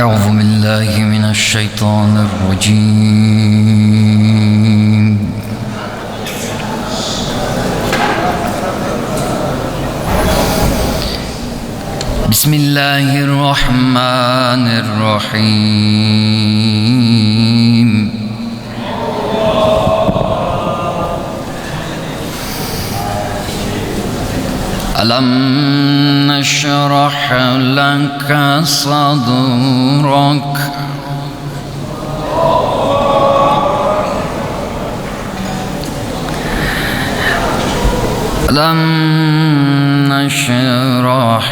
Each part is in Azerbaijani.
أعوذ بالله من الشيطان الرجيم. بسم الله الرحمن الرحيم. ألم نشرح لك صدرك ألم نشرح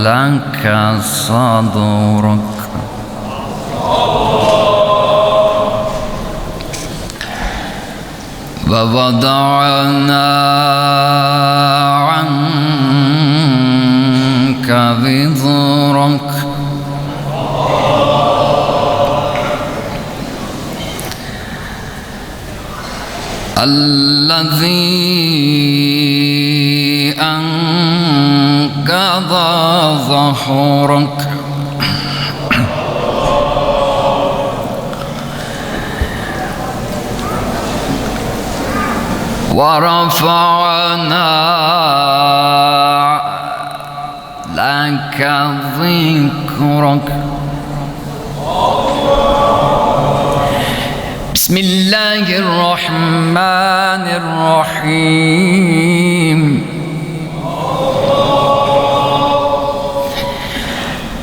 لك صدرك ووضعنا عنك وزرك الذي أنقض ظهرك ورفعنا لك ذكرك. بسم الله الرحمن الرحيم.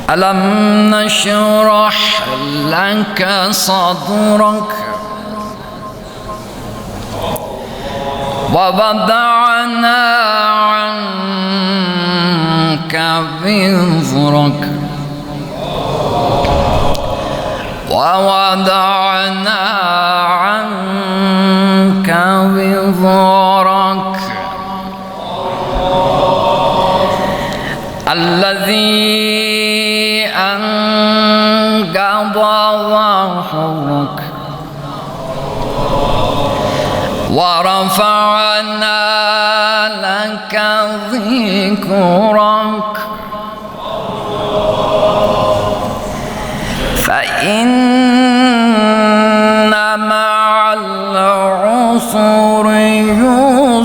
ألم نشرح لك صدرك ووضعنا عنك وزرك ووضعنا عنك وزرك الذي أنقض ظهرك ورفعنا لك ذكرك فإن مع العسر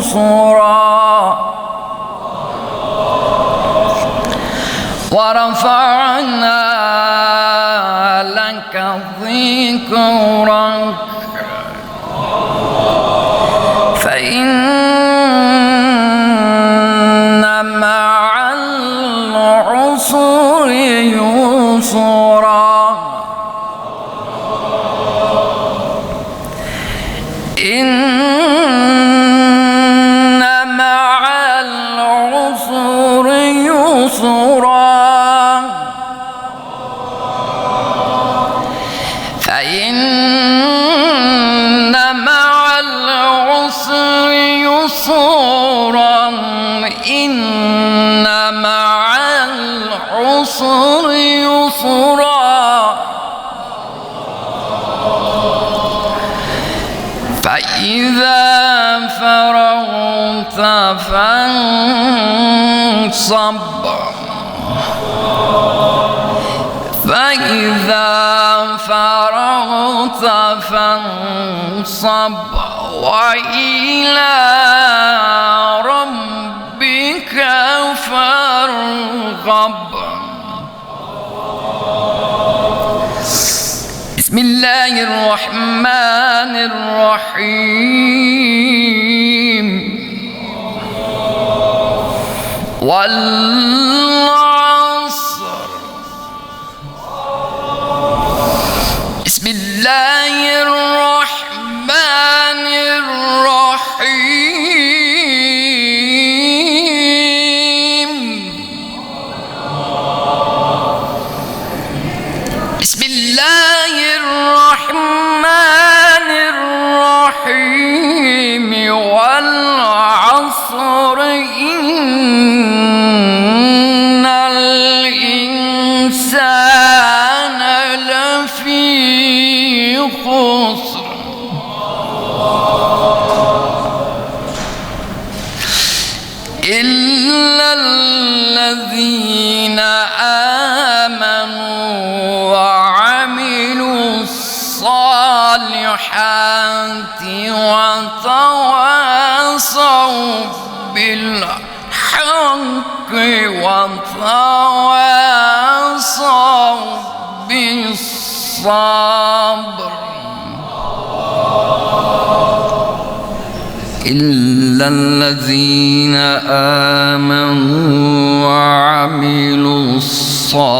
يسرا ورفعنا لك ذكرك فإن مع العسر يسرا إن مع العسر يسرا فإن مع العسر يسرا إن مع العسر يسرا فإذا فرغت فانصب فإذا فرغت فانصب وإلى ربك فارغب. بسم الله الرحمن الرحيم. والعصر. بسم الله الرحمن الرحيم. بسم الله الرحمن الرحيم. والعصر إن الإنسان لفي خسر إلا الذين آمنوا الصالحات وتواصوا بالحق وتواصوا بالصبر إلا الذين آمنوا وعملوا الصالحات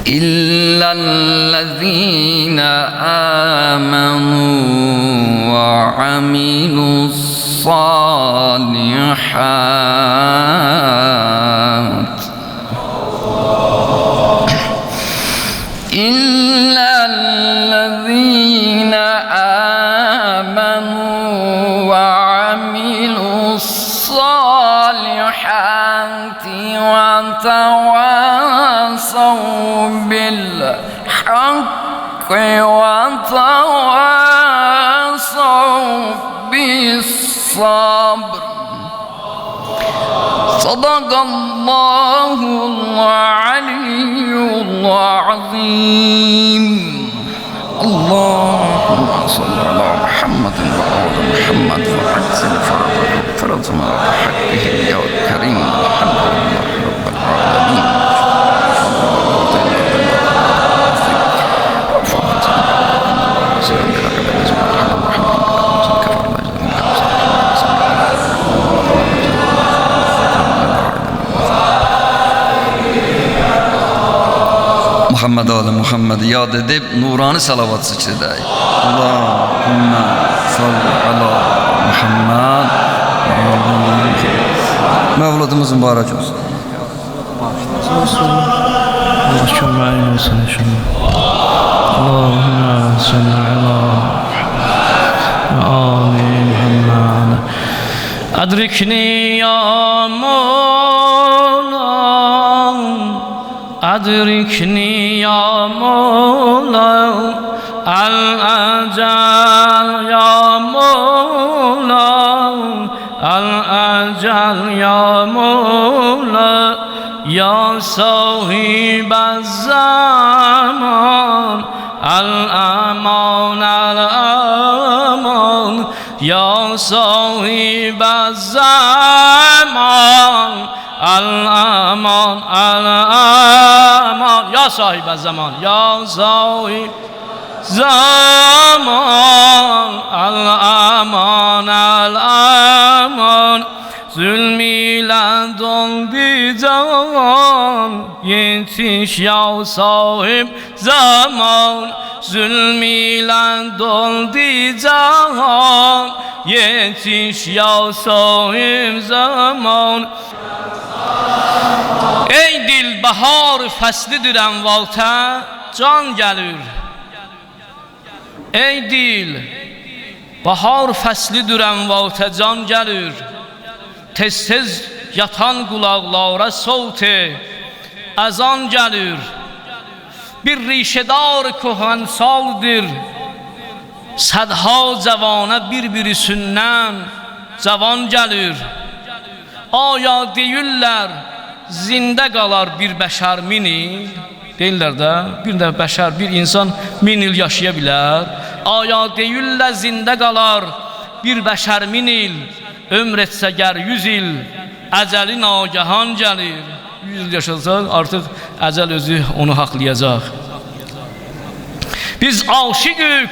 إلا الذين آمنوا وعملوا الصالحات إلا الذين آمنوا وعملوا الصالحات وتواصوا بالحق وتواصوا بالصبر صدق الله العلي العظيم اللهم صل على محمد وآل محمد وعجل فرج ما بحقه يا كريم الحمد لله رب العالمين محمد آل محمد یاد edip nurani salavat zikr edək. Allahümme salli ala Muhammed. Mevludumuz mübarek olsun. Allah köməyin olsun inşallah. Allahümme salli ala Ali Muhammed. Adrikni ya Mevlam, adrikni ya Mevlam, al-ajal ya Mevlam, al-ajal ya Mevlam, ya sahib az-zaman, al-aman al-aman, ya sahib az-zaman, al-aman al-aman, ya sahib az-zaman, ya sahib zaman, al-aman al-aman, zulmiyle doldu can, yetiş ya sahib zaman, zulmiyle doldu can, yetiş ya sahib zaman. Ey dil bahar fəslidir ənvaltə can gəlir. Ey dil bahar fəslidir ənvaltə can gəlir. Tez-tez yatan qulaqlara savt-ı əzan gəlir. Bir rişedar kohansaldır, sədha cavana bir-birisindən cavan gəlir. Aya deyirlər zində qalar bir bəşər min il. Deyirlər də bir də bəşər, bir insan 1000 il yaşaya bilər. Aya deyirlər zində qalar bir bəşər 1000 il. Ömr etsə gər 100 il, əcəli nagahan gəlir. 100 il yaşasa artıq əcəl özü onu haqlayacaq. Biz aşiqük,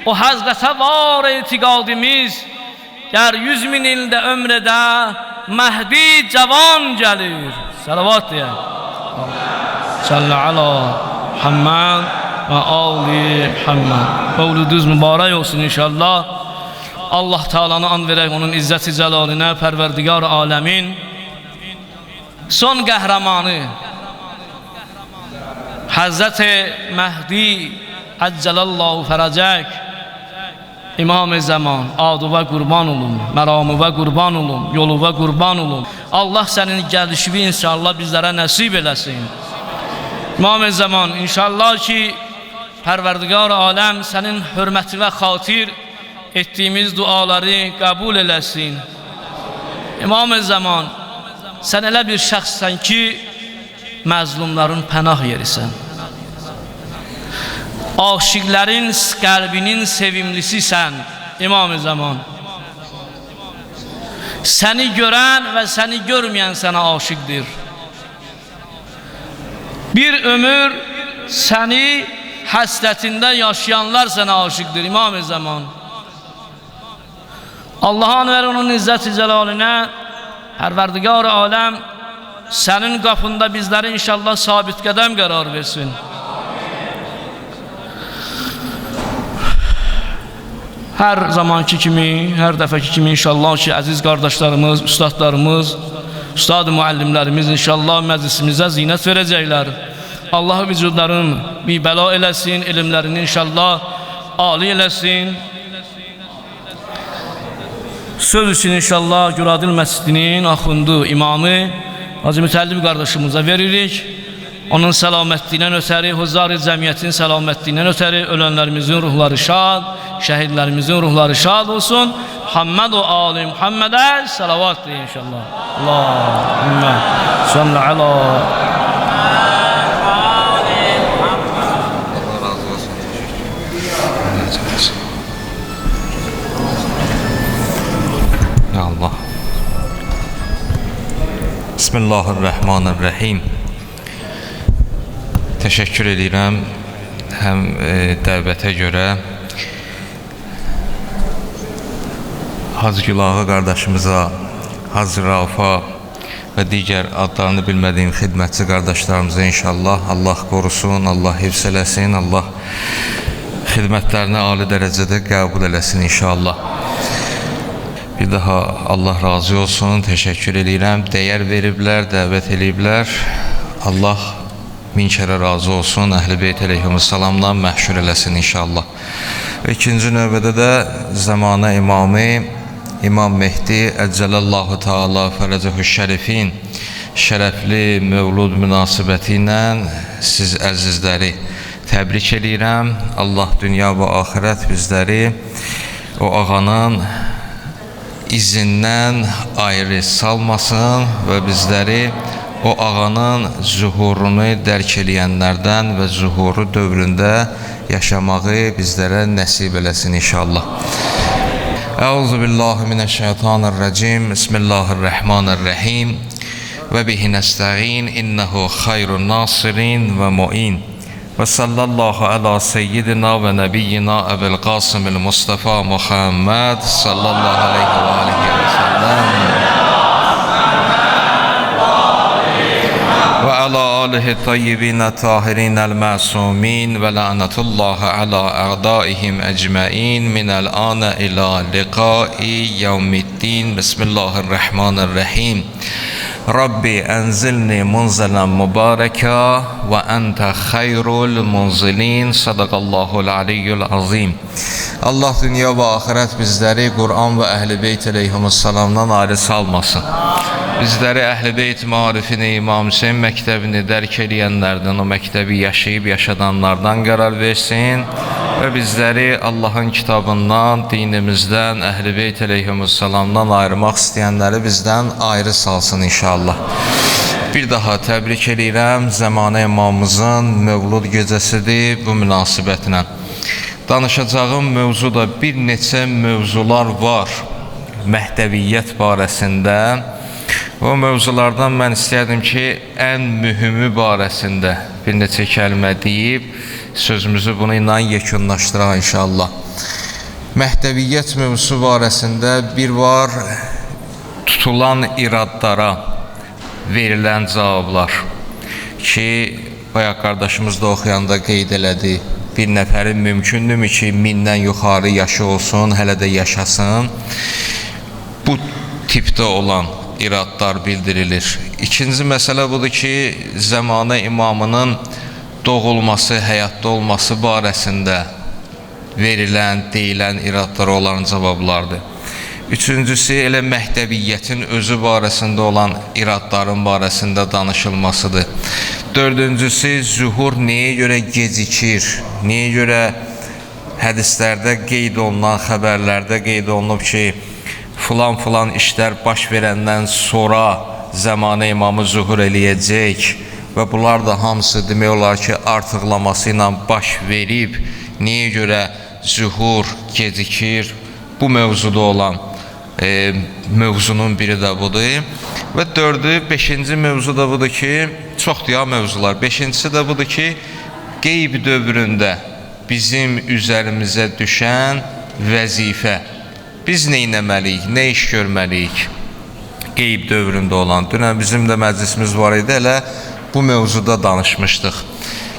o həzrətə var etiqadimiz. Gər 100 min ildə ömr edə Məhdi cavan gəlir. Salavat deyək. Salli ala Muhammed və ali Muhammed. Mevludunuz mübarək olsun inşallah. Allah Teala'nı an verək onun izzət-i cəlalinə, Pərverdigar aləmin son qəhrəmanı Həzrət-i Məhdi Əccəlallahu fərəcək, İmam-ı Zaman, adıva qurban olun, məramıva qurban olun, yoluva qurban olun. Allah sənin gəlişini inşallah bizlərə nəsib eləsin. İmam-ı Zaman, inşallah ki Pərverdigar aləm sənin hörmətinə xatir etdiyimiz duaları qəbul eləsin. İmam-ı Zaman, sən elə bir şəxssən ki, məzlumların pənah yerisən. Aşiqlərin qəlbinin sevimlisisən, İmam-ı Zaman. Səni görən və səni görməyən sənə aşiqdir. Bir ömür səni həsrətində yaşayanlar sənə aşiqdir, İmam-ı Zaman. Allah'ın ver onun izzət-i cəlalinə, Pərverdigar-ı aləm, sənin qapında bizləri inşallah sabit qədəm qərar versin. Hər zamanki kimi, hər dəfəki kimi inşallah ki, əziz qardaşlarımız, ustadlarımız, ustad-ı müəllimlərimiz inşallah məclisimizə zinət verəcəklər. Allah vücudların bir bəla eləsin, elmlərini inşallah âli eləsin. Söz için inşallah Güradil Məscidinin axundu, imamı Hacı Mütəllib qardaşımıza veririk. Onun səlamətliyinə ötəri, Huzar-ı cəmiyyətin səlamətliyinə ötəri ölənlərimizin ruhları şad, şəhidlərimizin ruhları şad olsun. Muhammed və Ali Muhammedə salavat deyin inşallah. Allahümme salli ala Allah. Bismillahirrahmanirrahim. Təşəkkür edirəm həm dəvətə görə, Hacı Gülağı qardaşımıza, Hacı Rafa və digər adlarını bilmədiyim xidmətçi qardaşlarımıza inşallah Allah qorusun, Allah hifz eləsin, Allah xidmətlərini ali dərəcədə qəbul eləsin inşallah. Bir daha Allah razı olsun, təşəkkür edirəm. Dəyər veriblər, dəvət ediblər. Allah min kərə razı olsun. Əhl-i Beyt əleyhissalamla məhşur eləsin inşallah. İkinci növbədə də zamana imamı İmam Mehdi Əccəlallahu Teala Fərəcəhu Şərifin şərəfli mövlud münasibəti ilə siz əzizləri təbrik edirəm. Allah dünya və axirət bizləri o ağanın izindən ayrı salmasın və bizləri o ağanın zuhurunu dərk eləyənlərdən və zuhuru dövründə yaşamağı bizlərə nəsib eləsin inşallah. Əuzu billahi minəşşeytanirracim. Bismillahirrahmanirrahim. Və bihi nəstəğin. İnnehu xayrun nasirin və mu'in. Və sallallahu ala seyyidina və nəbiyyina Əbil Qasimil Mustafa Muhammed sallallahu aleyhi və aleyhi və səlləm və ala alihi tayyibinə tahirinəl məsumin və lənətullahi ala ə'daihim əcməin minəl anə ilə liqai yevmiddin. Bismillahirrahmanirrahim. Rabbi enzilni munzelen mübareka ve ente hayrul munzilin. Sadaqallahul aliyyul azim. Allah dünya ve ahiret bizleri Kur'an ve Ehl-i Beyt aleyhisselamdan ayrı salmasın. Bizləri Əhl-i Beyt marifini, İmam Hüseyin məktəbini dərk eləyənlərdən, o məktəbi yaşayıb yaşadanlardan qərar versin və bizləri Allahın kitabından, dinimizdən, Əhl-i Beyt əleyhissalamdan ayırmaq istəyənləri bizdən ayrı salsın inşallah. Bir daha təbrik edirəm Zəmanə imamımızın mövlud gecəsidir bu münasibətlə. Danışacağım mövzuda bir neçə mövzular var Məhdəviyyət barəsində. O mövzulardan mən istəyərdim ki, ən mühümü barəsində bir neçə kəlmə deyib, sözümüzü bunu ilə yekunlaşdıraq inşallah. Məhdəviyyət mövzusu barəsində bir var, tutulan iradlara verilən cavablar ki, bayaq qardaşımız da oxuyanda qeyd elədi. Bir nəfərin mümkündürmü ki, 1000-dən yuxarı yaşı olsun, hələ də yaşasın. Bu tipdə olan iradlar bildirilir. İkinci məsələ budur ki, Zəmanə imamının doğulması, həyatda olması barəsində verilən, deyilən iradlara olan cavablardır. Üçüncüsü, elə Məhdəviyyətin özü barəsində olan iradların barəsində danışılmasıdır. Dördüncüsü, zuhur nəyə görə gecikir, nəyə görə hədislərdə qeyd olunan, xəbərlərdə qeyd olunub ki, filan işlər baş verəndən sonra zamanə imamı zuhur eləyəcək və bunlar da hamısı demək olar ki, artıqlaması ilə baş verib. Niyə görə zuhur gecikir? Bu mövzuda olan mövzunun biri də budur. Və dördü, beşinci mövzu da budur ki, çoxdur ya mövzular. Beşincisi də budur ki, qeyb dövründə bizim üzərimizə düşən vəzifə. Biz nə etməliyik, nə iş görməliyik? Qeyb dövründə olan. Dünən bizim də məclisimiz var idi, elə bu mövzuda danışmışdıq.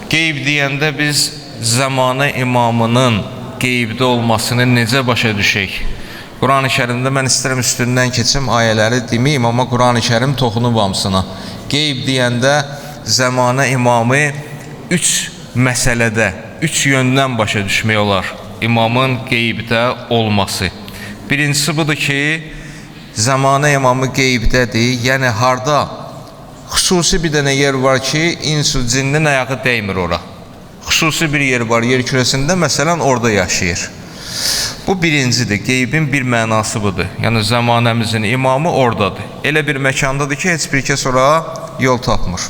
Qeyb deyəndə biz zamanə imamının qeybdə olmasını necə başa düşək? Quran-ı Kərimdə mən istərəm üstündən keçim, ayələri deməyim, amma Quran-ı Kərim toxunub hamısına. Qeyb deyəndə zamanə imamı üç məsələdə, üç yöndən başa düşmək olar. İmamın qeybdə olması. Birincisi budur ki, zamanə imamı qeybdədir, yəni harda? Xüsusi bir dənə yer var ki, insu cinnin ayağı dəymir ora. Xüsusi bir yer var, yer kürəsində, məsələn, orada yaşayır. Bu birincidir, qeybin bir mənası budur. Yəni, zamanəmizin imamı oradadır. Elə bir məkandadır ki, heç bir kəs ora yol tapmır.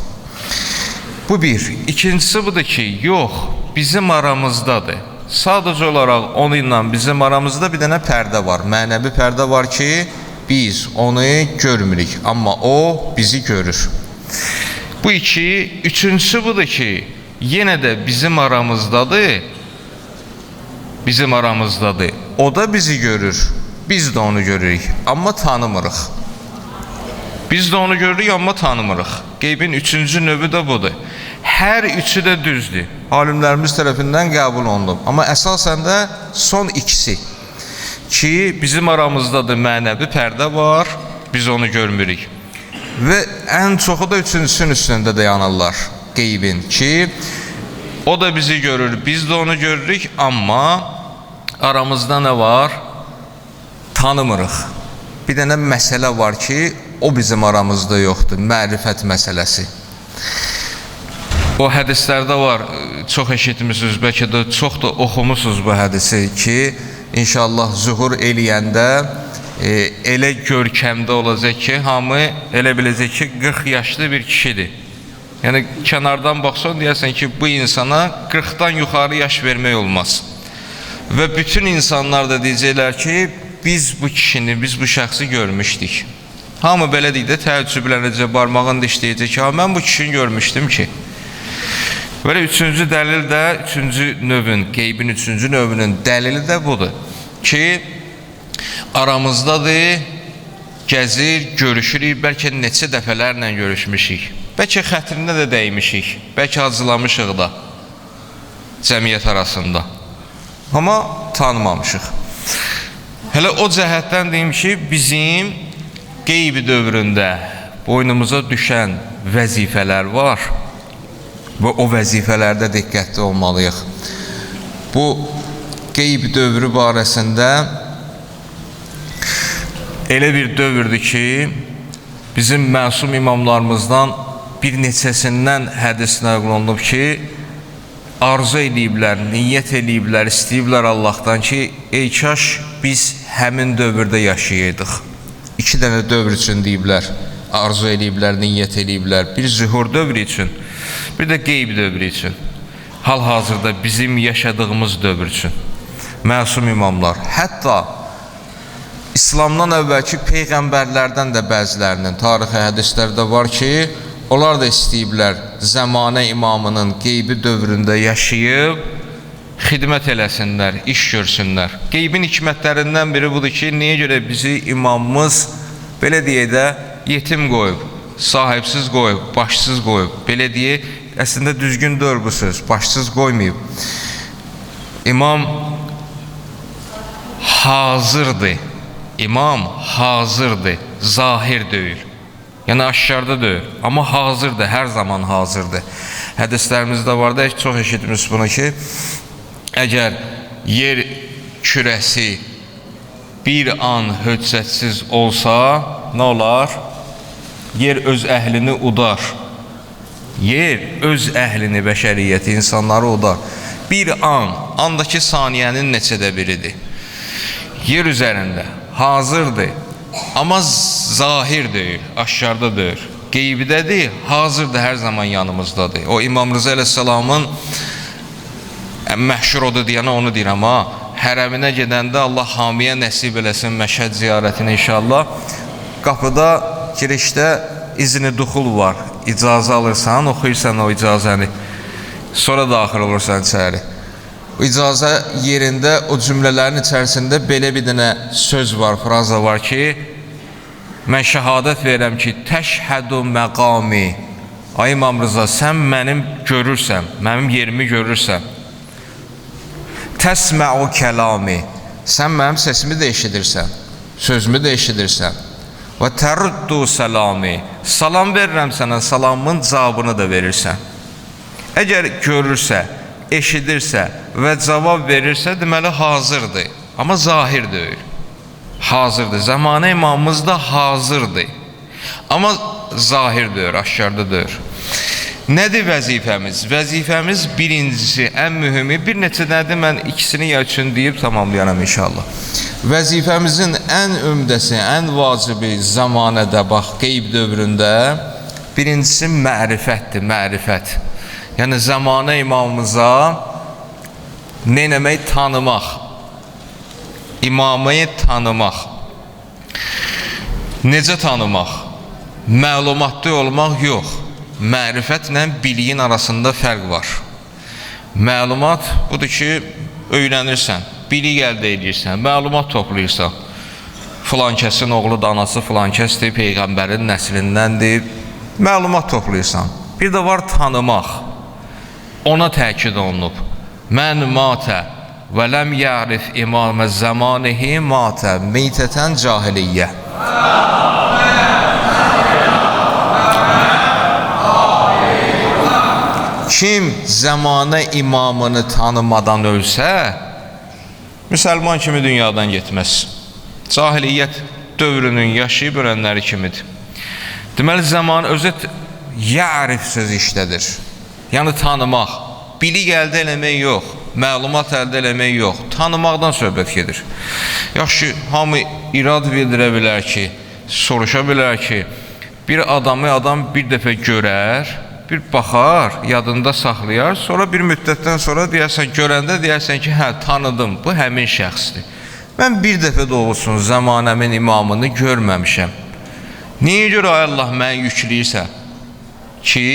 Bu bir. İkincisi budur ki, yox, bizim aramızdadır. Sadəcə olaraq onu ilə bizim aramızda bir dənə pərdə var. Mənəvi pərdə var ki, biz onu görmürük, amma o bizi görür. Bu iki. Üçüncüsü budur ki, yenə də bizim aramızdadır. Bizim aramızdadır. O da bizi görür. Biz də onu görürük, amma tanımırıq. Biz də onu görürük, amma tanımırıq. Qeybin üçüncü növü də budur. Hər üçü də düzdür. Alimlərimiz tərəfindən qəbul olunub. Amma əsasən də son ikisi ki, bizim aramızdadır mənəvi pərdə var, biz onu görmürük. Və ən çoxu da üçüncüsünün üstündə dayanırlar qeybin ki, o da bizi görür, biz də onu görürük, amma aramızda nə var? Tanımırıq. Bir dənə məsələ var ki, o bizim aramızda yoxdur, mərifət məsələsi. O hədislərdə var, çox eşitmişsiniz, bəlkə də çox da oxumusunuz bu hədisi ki, İnşallah zuhur eləyəndə elə görkəmdə olacaq ki, hamı elə biləcək ki, 40 yaşlı bir kişidir. Yəni, kənardan baxsan, deyərsən ki, bu insana 40-dan yuxarı yaş vermək olmaz. Və bütün insanlar da deyəcəklər ki, biz bu kişini, biz bu şəxsi görmüşdük. Hamı belə deyək də təəccüblənəcək, barmağını dişləyəcək ki, mən bu kişini görmüşdüm ki. Böyle üçüncü dəlil də, üçüncü növün, qeybin üçüncü növünün dəlili də budur ki, aramızdadır, gəzir, görüşürük, bəlkə neçə dəfələrlə görüşmüşük, bəlkə xətrinə də dəymişik, bəlkə acılamışıq da cəmiyyət arasında, amma tanımamışıq. Hələ o cəhətdən deyim ki, bizim qeyb dövründə boynumuza düşən vəzifələr var. Və o vəzifələrdə diqqətli olmalıyıq. Bu qeyb dövrü barəsində elə bir dövrdür ki, bizim məsum imamlarımızdan bir neçəsindən hədis nəql olunub ki, arzu eləyiblər, niyyət eləyiblər, istəyiblər Allahdan ki, ey kaş biz həmin dövrdə yaşayaydıq. İki dənə dövr üçün deyiblər, arzu eləyiblər, niyyət eləyiblər. Bir zühur dövrü üçün, bir də qeyb dövrü üçün. Hal-hazırda bizim yaşadığımız dövr üçün. Məsum imamlar, hətta İslamdan əvvəlki peyğəmbərlərdən də bəzilərinin tarixi hədislərdə var ki, onlar da istəyiblər zamanə imamının qeybi dövründə yaşayıb, xidmət eləsinlər, iş görsünlər. Qeybin hikmətlərindən biri budur ki, niyə görə bizi imamımız, belə deyək də, yetim qoyub, sahibsiz qoyub, başsız qoyub, belə deyək, əslində düzgün deyil bu söz, başsız qoymayıb. İmam hazırdır, imam hazırdır, zahir deyil. Yəni aşkarda deyil, amma hazırdır, hər zaman hazırdır. Hədislərimizdə var da, çox eşitmiş bunu ki, əgər yer kürəsi bir an höccətsiz olsa, nə olar? Yer öz əhlini udar. Yer öz əhlini, bəşəriyyəti, insanları udar. Bir an, andakı saniyənin neçədə biridir. Yer üzərində hazırdır, amma zahir deyil, aşkarda deyil. Qeybdədir, hazırdır, hər zaman yanımızdadır. O İmam Rıza əleyhissalamın məhşur odur deyənə onu deyir, amma hərəminə gedəndə Allah hamiyə nəsib eləsin Məşhəd ziyarətini inşallah. Qapıda girişdə izni duxul var, icazə alırsan, oxuyursan o icazəni, sonra daxil olursan içəri. O icazə yerində o cümlələrin içərisində belə bir dənə söz var, fraza var ki, mən şəhadət verirəm ki, təşhədu məqami. Ay İmam Rıza, sən mənim görürsən, mənim yerimi görürsən. Təsmə'u kəlami, sən mənim səsimi də eşidirsən, sözümü də eşidirsən. Və təruddu səlami, salam verirəm sənə, salamın cavabını da verirsən. Əgər görürsə, eşidirsə və cavab verirsə, deməli hazırdır, amma zahir deyil. Hazırdır, zamanə imamımız da hazırdır, amma zahir deyil, aşkarda deyil. Nədir vəzifəmiz? Vəzifəmiz birincisi, ən mühümü, bir neçə dədə mən ikisini ya üçün deyib tamamlayanam inşallah. Vəzifəmizin ən ümdəsi, ən vacibi zamanədə, bax, qeyb dövründə birincisi mərifətdir, mərifət. Yəni zamanə imamımıza nə eləmək? Tanımaq. İmamı tanımaq. Necə tanımaq? Məlumatlı olmaq yox. Mərifətlə biliyin arasında fərq var. Məlumat budur ki, öyrənirsən, bilik əldə edirsən, məlumat toplayırsan. Filan kəsin oğlu da anası filan kəsdir, Peyğəmbərin nəslindəndir, məlumat toplayırsan. Bir də var tanımaq. Ona təkid olunub. Mən matə və ləm yərif imamə zəmanihi matə meytətən cahiliyyə. Kim zamanə imamını tanımadan ölsə, müsəlman kimi dünyadan getməz. Cahiliyyət dövrünün yaşayıb ölənləri kimidir. Deməli, zaman özü yərif sözü işlədir. Yəni tanımaq, bilik əldə eləmək yox, məlumat əldə eləmək yox, tanımaqdan söhbət gedir. Yaxşı, hamı irad bildirə bilər ki, soruşa bilər ki, bir adamı adam bir dəfə görər, bir baxar, yadında saxlayar, sonra bir müddətdən sonra deyərsən, görəndə deyərsən ki, hə, tanıdım, bu həmin şəxsdir. Mən bir dəfə də olsun zamanəmin imamını görməmişəm. Niyə görə Allah mənə yükləyirsə ki,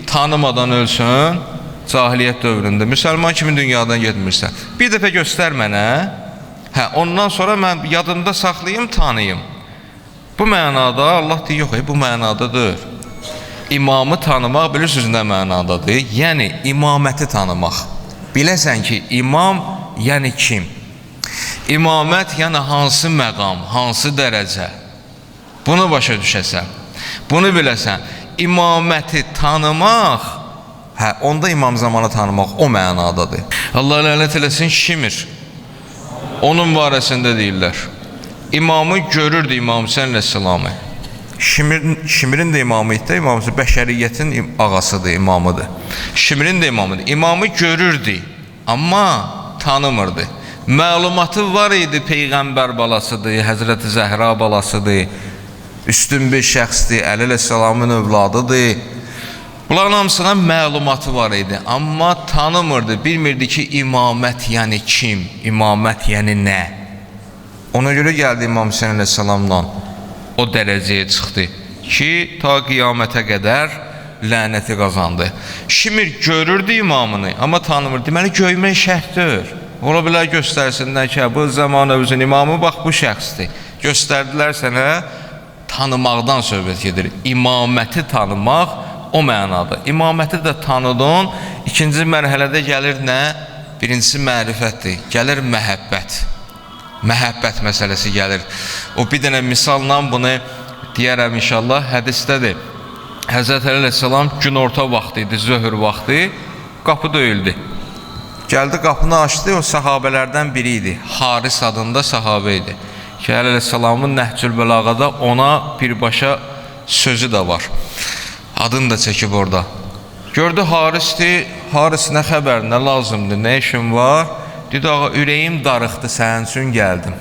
tanımadan ölsün, cahiliyyət dövründə, müsəlman kimi dünyadan getmirsən. Bir dəfə göstər mənə, hə, ondan sonra mən yadımda saxlayayım, tanıyım. Bu mənada Allah deyir, yox, bu mənada deyir. İmamı tanımaq bilirsiniz nə mənadadır? Yəni, imaməti tanımaq. Biləsən ki, imam, yəni kim? İmamət, yəni hansı məqam, hansı dərəcə? Bunu başa düşəsən, bunu biləsən. İmaməti tanımaq, hə, onda imam zamanı tanımaq o mənadadır. Allah lənət eləsin, Şimir. Onun barəsində deyirlər. İmamı görürdü İmam Hüseyn əleyhissalamı. Şimirin də imamı idi, İmam Hüseyn bəşəriyyətin ağasıdır, imamıdır. Şimirin də imamıdır. İmamı görürdü, amma tanımırdı. Məlumatı var idi, Peyğəmbər balasıdır, Həzrəti Zəhra balasıdır, üstün bir şəxsdir, Əli əleyhissalamın övladıdır. Bunların hamısına məlumatı var idi, amma tanımırdı, bilmirdi ki, imamət yəni kim, imamət yəni nə. Ona görə gəldi İmam Hüseyn əleyhissalamdan o dərəcəyə çıxdı ki, ta qiyamətə qədər lənəti qazandı. Şimir görürdü imamını, amma tanımırdı. Deməli, görmək şərtdir. Ola bilər göstərsinlər ki, bu zaman özün imamı, bax, bu şəxsdir. Göstərdilər sənə, tanımaqdan söhbət gedir. İmaməti tanımaq o mənada. İmaməti də tanıdın, ikinci mərhələdə gəlir nə? Birincisi mərifətdir, gəlir məhəbbət. Məhəbbət məsələsi gəlir. O bir dənə misalla bunu deyərəm inşallah, hədisdədir. Həzrət Əli əleyhissalam günorta vaxtı idi, zöhr vaxtı, qapı döyüldü. Gəldi, qapını açdı, o sahabələrdən biri idi. Haris adında sahabə idi. Ki, Əli əleyhissalamın Nəhcül Bəlağada ona birbaşa sözü də var. Adını da çəkib orada. Gördü Harisdir, Haris nə xəbər, nə lazımdır, nə işin var? Dedi, ağa, ürəyim darıxdı, sənin üçün gəldim.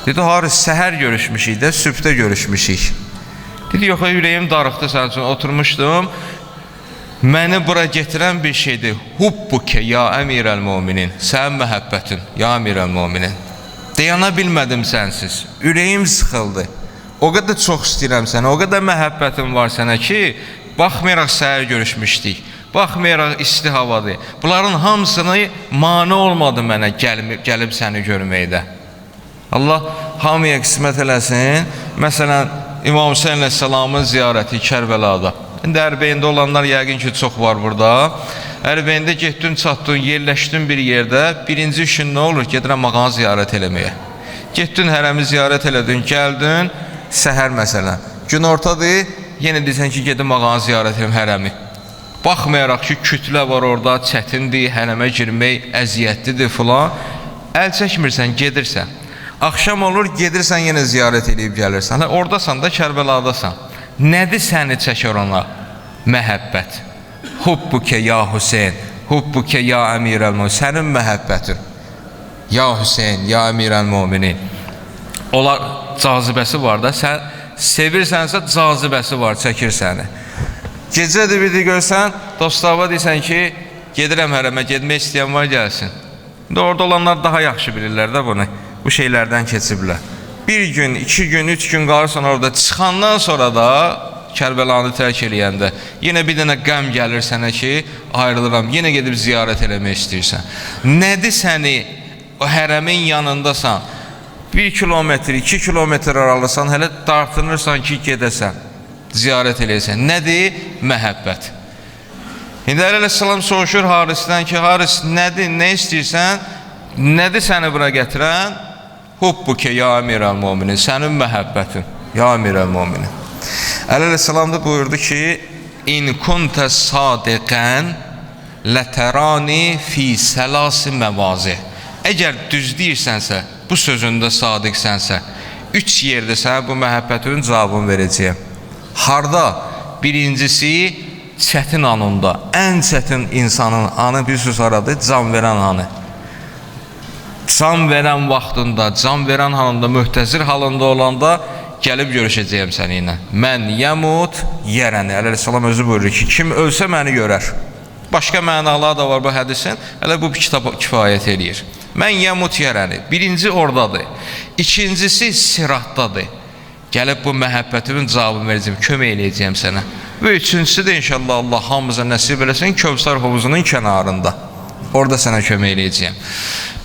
Dedi, Haris, səhər görüşmüşük də, sübhdə görüşmüşük. Dedi, yox, ürəyim darıxdı sənin üçün, oturmuşdum. Məni bura getirən bir şeydir. Hubbuke ya əmirəl müminin. Sənin məhəbbətin, ya əmirəl müminin. Dayana bilmədim sənsiz. Ürəyim sıxıldı. O qədər çox istəyirəm səni, o qədər məhəbbətim var sənə ki, baxmayaraq səhər görüşmüşdük. Baxmayaraq isti havadır. Bunların hamısını mane olmadı mənə gəlib səni görməkdə. Allah hamıya qismət eləsin. Məsələn, İmam Hüseyin əleyhissalamın ziyarəti Kərbəlada. İndi Ərbəyində olanlar yəqin ki, çox var burada. Ərbəyində getdin, çatdın, yerləşdin bir yerdə. Birinci işin nə olur? Gedirəm mağanı ziyarət eləməyə. Getdin, hərəmi ziyarət elədin, gəldin, səhər məsələn. Gün ortadır, yenə deyirsən ki, gedin mağanı ziyarət edim hərəmi. Baxmayaraq ki, kütlə var orada, çətindir, hərəmə girmək, əziyyətlidir filan. Əl çəkmirsən, gedirsən. Axşam olur, gedirsən, yenə ziyarət edib gəlirsən. Oradasan da, Kərbəladasan. Nədir səni çəkir ona? Məhəbbət. Hubbuke ya Hüseyin, hubbuke ya əmirəl müminin. Sənin məhəbbətin. Ya Hüseyin, ya əmirəl müminin. Onlar cazibəsi var da, sən sevirsənsə cazibəsi var, çəkir səni. Gecədir bir görsən, dostlarına deyirsən ki, gedirəm hərəmə, gedmək istəyən var, gəlsin. Orada olanlar daha yaxşı bilirlər də bunu. Bu şeylərdən keçiblər. Bir gün, 2 gün, 3 gün qalırsan orada, çıxandan sonra da Kərbəlanı tərk eləyəndə yenə bir dənə qəm gəlir sənə ki, ayrılıram, yenə gedib ziyarət eləmək istəyirsən. Nədir səni o hərəmin yanındasan, 1 kilometr, 2 kilometr aralısan, hələ dartınırsan ki, gedəsən, ziyarət eləyəsən. Nədir? Məhəbbət. İndi əleyhissalam soruşur Harisdən ki, Haris, nədir, nə istəyirsən? Nədir səni bura gətirən? Hubbuke ya əmirəl müminin. Sənin məhəbbətin, ya əmirəl müminin. Əleyhissalam da buyurdu ki, İn kuntə sadiqən lətərani fi səlasi məvazi. Əgər düz deyirsənsə, bu sözündə sadiqsənsə, 3 yerdə sənə bu məhəbbətin cavabını verəcəyəm. Harda? Birincisi, çətin anında, ən çətin insanın anı bir söz aradı, can verən anı. Can verən vaxtında, can verən halında, mühtəzir halında olanda gəlib görüşəcəyəm səni ilə. Mən yəmut yerəni. Əleyhissalam özü buyurur ki, kim ölsə məni görər. Başqa mənalar da var bu hədisin. Hələ bu kitab kifayət eləyir. Mən yəmut yerəni. Birinci oradadır. İkincisi siratdadır. Gəlib bu məhəbbətimin cavabını verəcəm, kömək eləyəcəyim sənə. Və üçüncüsü də inşallah Allah hamımıza nəsib eləsin, Kövsər hovuzunun kənarında. Orada sənə kömək eləyəcəyim.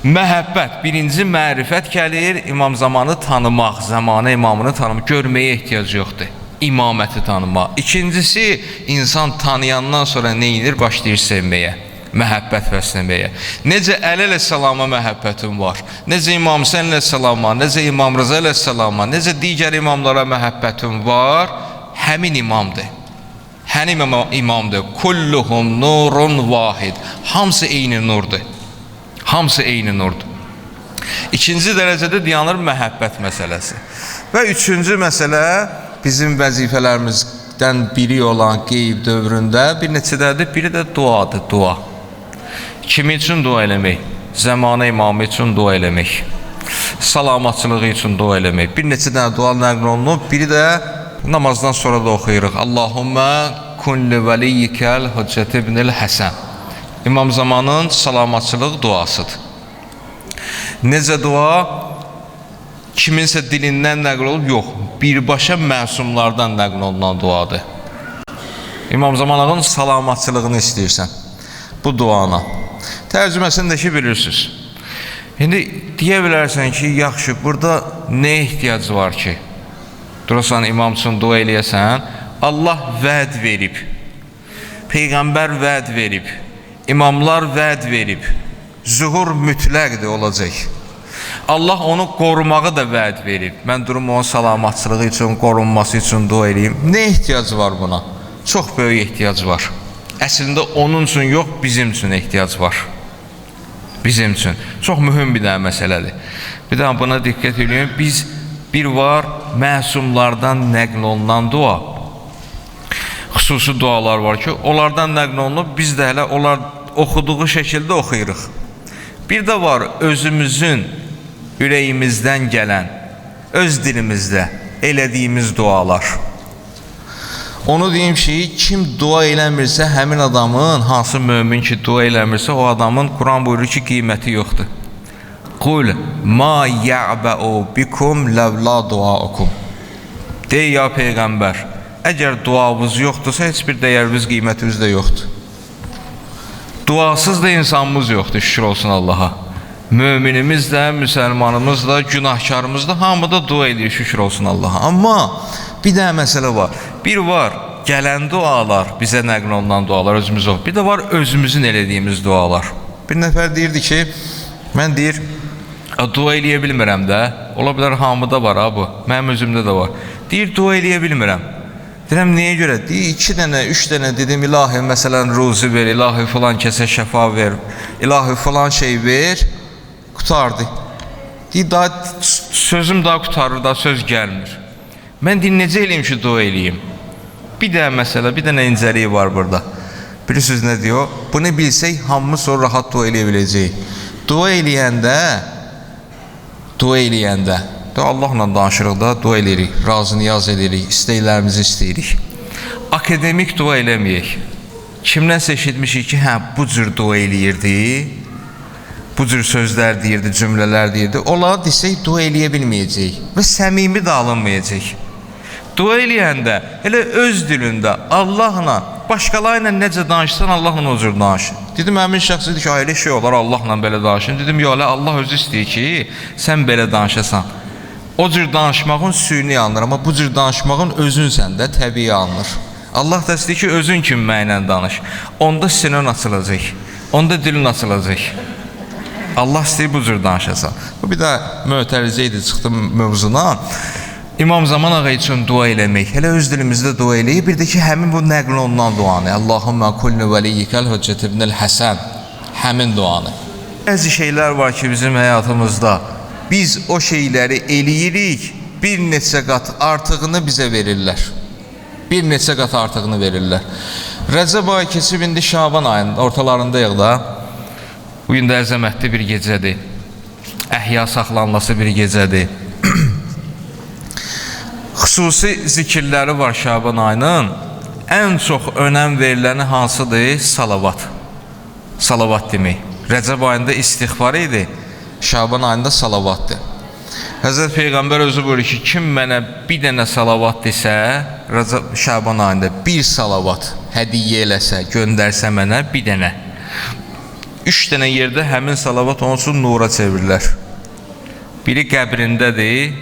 Məhəbbət, birinci mərifət gəlir, imam zamanı tanımaq, zamanə imamını tanımaq, görməyə ehtiyac yoxdur. İmaməti tanımaq. İkincisi, insan tanıyandan sonra nə edir? Başlayır sevməyə, məhəbbət bəsləməyə. Necə Əli əleyhissalama məhəbbətim var, necə İmam Hüseyin əleyhissalama, necə İmam Rıza əleyhissalama, necə digər imamlara məhəbbətim var, həmin imamdır. Həmin imamdır. Kulluhum nurun vahid. Hamısı eyni nurdur. Hamısı eyni nurdur. İkinci dərəcədə dayanır məhəbbət məsələsi. Və üçüncü məsələ bizim vəzifələrimizdən biri olan qeyb dövründə bir neçədədir. Biri də duadır, dua. Kimi üçün dua eləmək? Zamanə imamı üçün dua eləmək. Salamatçılığı üçün dua eləmək. Bir neçə dənə dua nəql olunub. Biri də namazdan sonra da oxuyuruq. Allahümmə kun li vəliyyikəl Hüccət ibnil Həsən. İmam Zamanın salamatçılıq duasıdır. Necə dua? Kiminsə dilindən nəql olub? Yox. Birbaşa məsumlardan nəql olunan duadır. İmam Zamanın salamatçılığını istəyirsən. Bu duana. Tərcüməsində ki, bilirsiniz. İndi deyə bilərsən ki, yaxşı, burada nə ehtiyac var ki? Durasan imam üçün dua eləyəsən, Allah vəd verib. Peyğəmbər vəd verib. İmamlar vəd verib. Zuhur mütləqdir olacaq. Allah onu qorumağı da vəd verib. Mən durum onun salamatçılığı üçün, qorunması üçün dua eləyim. Nə ehtiyac var buna? Çox böyük ehtiyac var. Əslində onun üçün yox, bizim üçün ehtiyac var. Bizim üçün. Çox mühüm bir dənə məsələdir. Bir daha buna diqqət edin. Biz bir var, məsumlardan nəql olunan dua. Xüsusi dualar var ki, onlardan nəql olunub, biz də hələ onlar oxuduğu şəkildə oxuyuruq. Bir də var, özümüzün ürəyimizdən gələn öz dilimizdə elədiyimiz dualar. Onu deyim ki, kim dua eləmirsə, həmin adamın, hansı mömin ki dua eləmirsə, o adamın Quran buyurur ki, qiyməti yoxdur. Qul ma ya'ba'u bikum lavla duaukum. Dey ya Peyğəmbər, əgər duavız yoxdursa, heç bir dəyəriniz, qiymətiniz də yoxdur. Duasız da insanımız yoxdur, şükür olsun Allaha. Möminimiz də, müsəlmanımız da, günahkarımız da, hamı da dua edir, şükür olsun Allaha. Amma bir də məsələ var. Bir var, gələn dualar, bizə nəql olunan dualar, özümüz o. Bir də var, özümüzün elədiyimiz dualar. Bir nəfər deyirdi ki, mən deyir, dua eləyə bilmirəm də. Ola bilər, hamıda var ha bu. Mənim özümdə də var. Deyir, dua eləyə bilmirəm. Deyirəm, niyə görə? Deyir, 2 dənə, 3 dənə dedim, ilahi, məsələn, ruzi ver, ilahi filan kəsə şəfa ver, ilahi filan şey ver, qutardı. Deyir, daha sözüm daha qutarır, daha söz gəlmir. Mən deyir, necə eləyim ki, dua eləyim? Bir də məsələ, bir dənə incəliyi var burada. Bilirsiniz nə diyor? Bunu bilsək, hamımız sonra rahat dua eləyə biləcəyik. Dua eləyəndə, Allahla danışırıq da, dua eləyirik, razı niyaz edirik, istəklərimizi istəyirik. Akademik dua eləməyək. Kimdən eşitmişik ki, hə, bu cür dua eləyirdi, bu cür sözlər deyirdi, cümlələr deyirdi. Ola desək, dua eləyə bilməyəcək və səmimi də alınmayacaq. Dua eləyəndə, elə öz dilində, Allahla, başqaları ilə necə danışsan, Allahla o cür danış. Dedim, həmin şəxs dedi ki, elə şey olar, Allahla belə danışın. Dedim, yox, Allah özü istəyir ki, sən belə danışasan. O cür danışmağın süni alınır, amma bu cür danışmağın özün səndə təbii alınır. Allah da istəyir ki, özün kimi mənlə danış. Onda sinən açılacaq, onda dilin açılacaq. Allah istəyir bu cür danışasan. Bu bir də mötərizə idi, çıxdım mövzuna. İmam Zaman ağa üçün dua eləmək, hələ öz dilimizdə dua eləyib, bir də ki, həmin bu nəql olunan duanı, Allahümmə kulli vəliyyikəl hüccət ibnəl Həsən, həmin duanı. Bəzi şeylər var ki, bizim həyatımızda, biz o şeyləri eləyirik, bir neçə qat artığını bizə verirlər. Bir neçə qat artığını verirlər. Rəcəb ayı keçib, indi Şaban ayının ortalarındayıq da, bu gün də əzəmətli bir gecədir, əhya saxlanması bir gecədir. Xüsusi zikirləri var Şaban ayının. Ən çox önəm veriləni hansıdır? Salavat. Salavat demək. Rəcəb ayında istiğfar idi, Şaban ayında salavatdır. Həzrət Peyğəmbər özü buyurur ki, kim mənə bir dənə salavat desə, Şaban ayında bir salavat hədiyyə eləsə, göndərsə mənə bir dənə. 3 dənə yerdə həmin salavat onun üçün nura çevirilər. Biri qəbrindədir,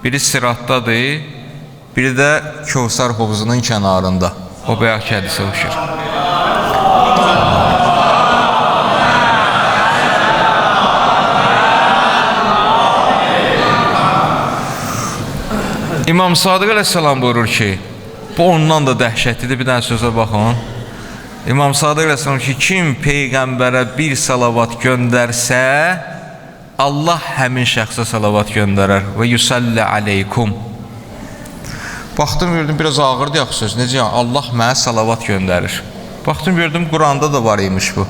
biri siratdadır, biri də Kövsər hovuzunun kənarında. O bayaq hədisə oxşur. İmam Sadiq əleyhissalam buyurur ki, bu ondan da dəhşətlidir, bir dənə sözə baxın. İmam Sadiq əleyhissalam ki, kim Peyğəmbərə bir salavat göndərsə, Allah həmin şəxsə salavat göndərər və yusalli aleykum. Baxdım, gördüm, biraz ağırdı yaxı söz. Necə yəni, Allah mənə salavat göndərir. Baxdım, gördüm, Quranda da var imiş bu.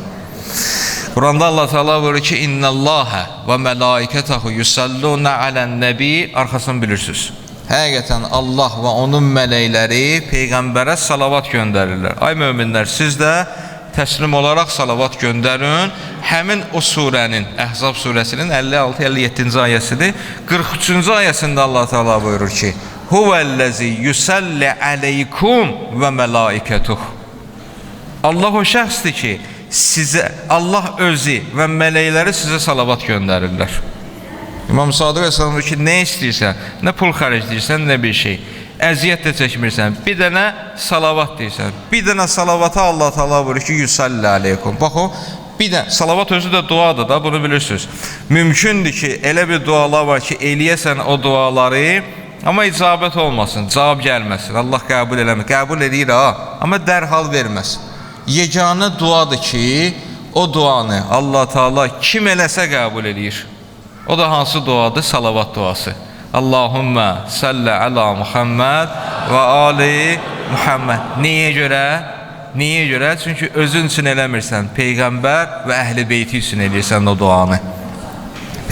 Quranda Allah Teala buyurur ki, İnnəllâhə və mələikətəhu yusalluna alən nəbi, arxasını bilirsiniz. Həqiqətən Allah və onun mələkləri Peyğəmbərə salavat göndərirlər. Ay möminlər, siz də təslim olaraq salavat göndərin. Həmin o surənin, Əhzab surəsinin 56-57-ci ayəsidir. 43-cü ayəsində Allah Teala buyurur ki, Huvəl-ləzi yusalli aleykum və mələikətuh. Allah o şəxsdir ki, sizə, Allah özü və mələkləri sizə salavat göndərirlər. İmam Sadiq əleyhissalam deyir ki, nə istəyirsən, nə pul xərcləyirsən, nə bir şey, əziyyət də çəkmirsən, bir dənə salavat deyirsən, bir dənə salavata Allah Teala buyurur ki, yusalli aleykum. Bax o, bir dənə, salavat özü də duadır da, bunu bilirsiniz. Mümkündür ki, elə bir dualar var ki, eləyəsən o duaları, amma icabət olmasın, cavab gəlməsin, Allah qəbul eləmir, qəbul edir ha, amma dərhal verməz. Yeganə duadır ki, o duanı Allah Teala kim eləsə qəbul edir. O da hansı duadır? Salavat duası. Allahümmə salli ala Muhammed və ali Muhammed. Niyə görə? Niyə görə? Çünki özün üçün eləmirsən, Peyğəmbər və əhl-i beyti üçün eləyirsən o duanı.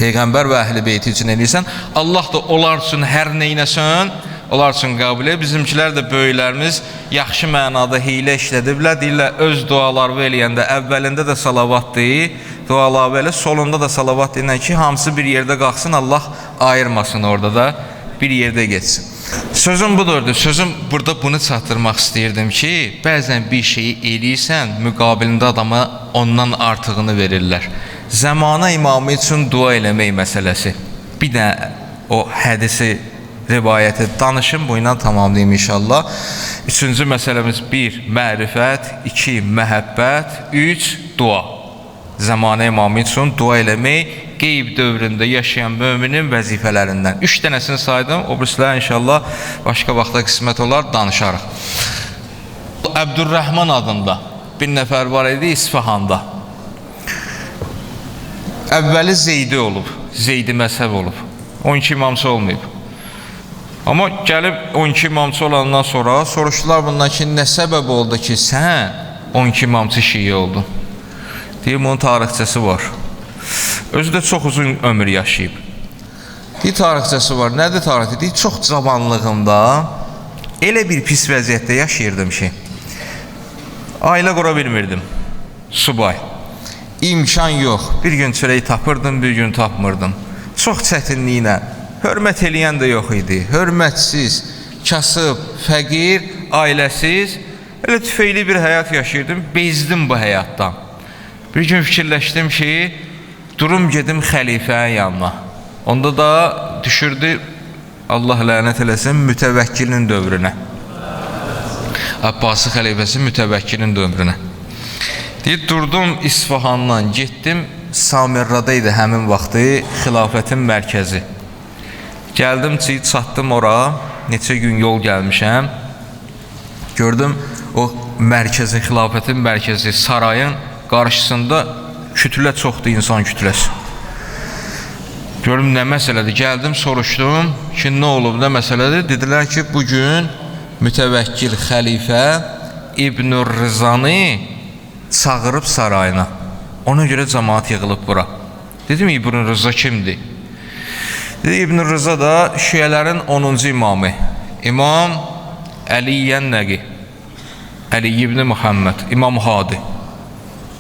Peyğəmbər və əhl-i beyti üçün eləyirsən, Allah da onlar üçün hər neynəsən, onlar üçün qəbul edir. Bizimkilər də böyüklərimiz yaxşı mənada hiylə işlədiblər. Deyirlər, öz dualarını eləyəndə əvvəlində də salavat deyir, duaları elə, solunda da salavat deyilən ki, hamısı bir yerdə qalxsın, Allah ayırmasın orada da, bir yerdə geçsin. Sözüm budurdu. Sözüm burada bunu çatdırmaq istəyirdim ki, bəzən bir şeyi eləyirsən, müqabilində adama ondan artığını verirlər. Zamana imamı üçün dua eləmək məsələsi. Bir də o hədisi, rivayəti danışım, bu ilə tamamlayayım inşallah. Üçüncü məsələmiz 1. Mərifət, 2. Məhəbbət, 3. Dua. Zamana imamı üçün dua eləmək qeyb dövründə yaşayan müminin vəzifələrindən. 3 dənəsini saydım, o birisilər inşallah başqa vaxtda qismət olar, danışarıq. Əbdürrəhman adında bir nəfər var idi İsfahanda. Əvvəli Zeydi olub, Zeydi məzhəb olub. 12 imamçı olmayıb. Amma gəlib 12 imamçı olandan sonra soruşdular bundan ki, nə səbəb oldu ki, sən 12 imamçı şiə oldun? Deyim, onun tarixçəsi var. Özü də çox uzun ömür yaşayıb. Deyir, tarixçəsi var. Nədir tarixçəsi? Deyir, çox cavanlığımda elə bir pis vəziyyətdə yaşayırdım ki, ailə qura bilmirdim. Subay. İmkan yox. Bir gün çörək tapırdım, bir gün tapmırdım. Çox çətinliklə. Hörmət eləyən də yox idi. Hörmətsiz, kasıb, fəqir, ailəsiz, elə tüfeyli bir həyat yaşayırdım. Bezdim bu həyatdan. Bir gün fikirləşdim ki, durum gedim xəlifənin yanına. Onda da düşürdü, Allah lənət eləsin, mütəvəkkilin dövrünə. Abbasi xəlifəsi mütəvəkkilin dövrünə. Deyir, durdum İsfahandan, getdim, Samirrada idi həmin vaxtı xilafətin mərkəzi. Gəldim, çatdım ora, neçə gün yol gəlmişəm. Gördüm, o mərkəzi, xilafətin mərkəzi, sarayın qarşısında kütlə çoxdur, insan kütləsi. Gördüm, nə məsələdir? Gəldim, soruşdum ki, nə olub, nə məsələdir? Dedilər ki, bugün mütəvəkkil xəlifə İbn-i Rızanı çağırıb sarayına. Ona görə cəmaat yığılıb bura. Dedim, İbn-i Rıza kimdir? Dedi, İbn-i Rıza da şüyələrin 10-cu imamı. İmam Əliyyən Nəqi. Əli ibn Muhammed, İmam Hadi.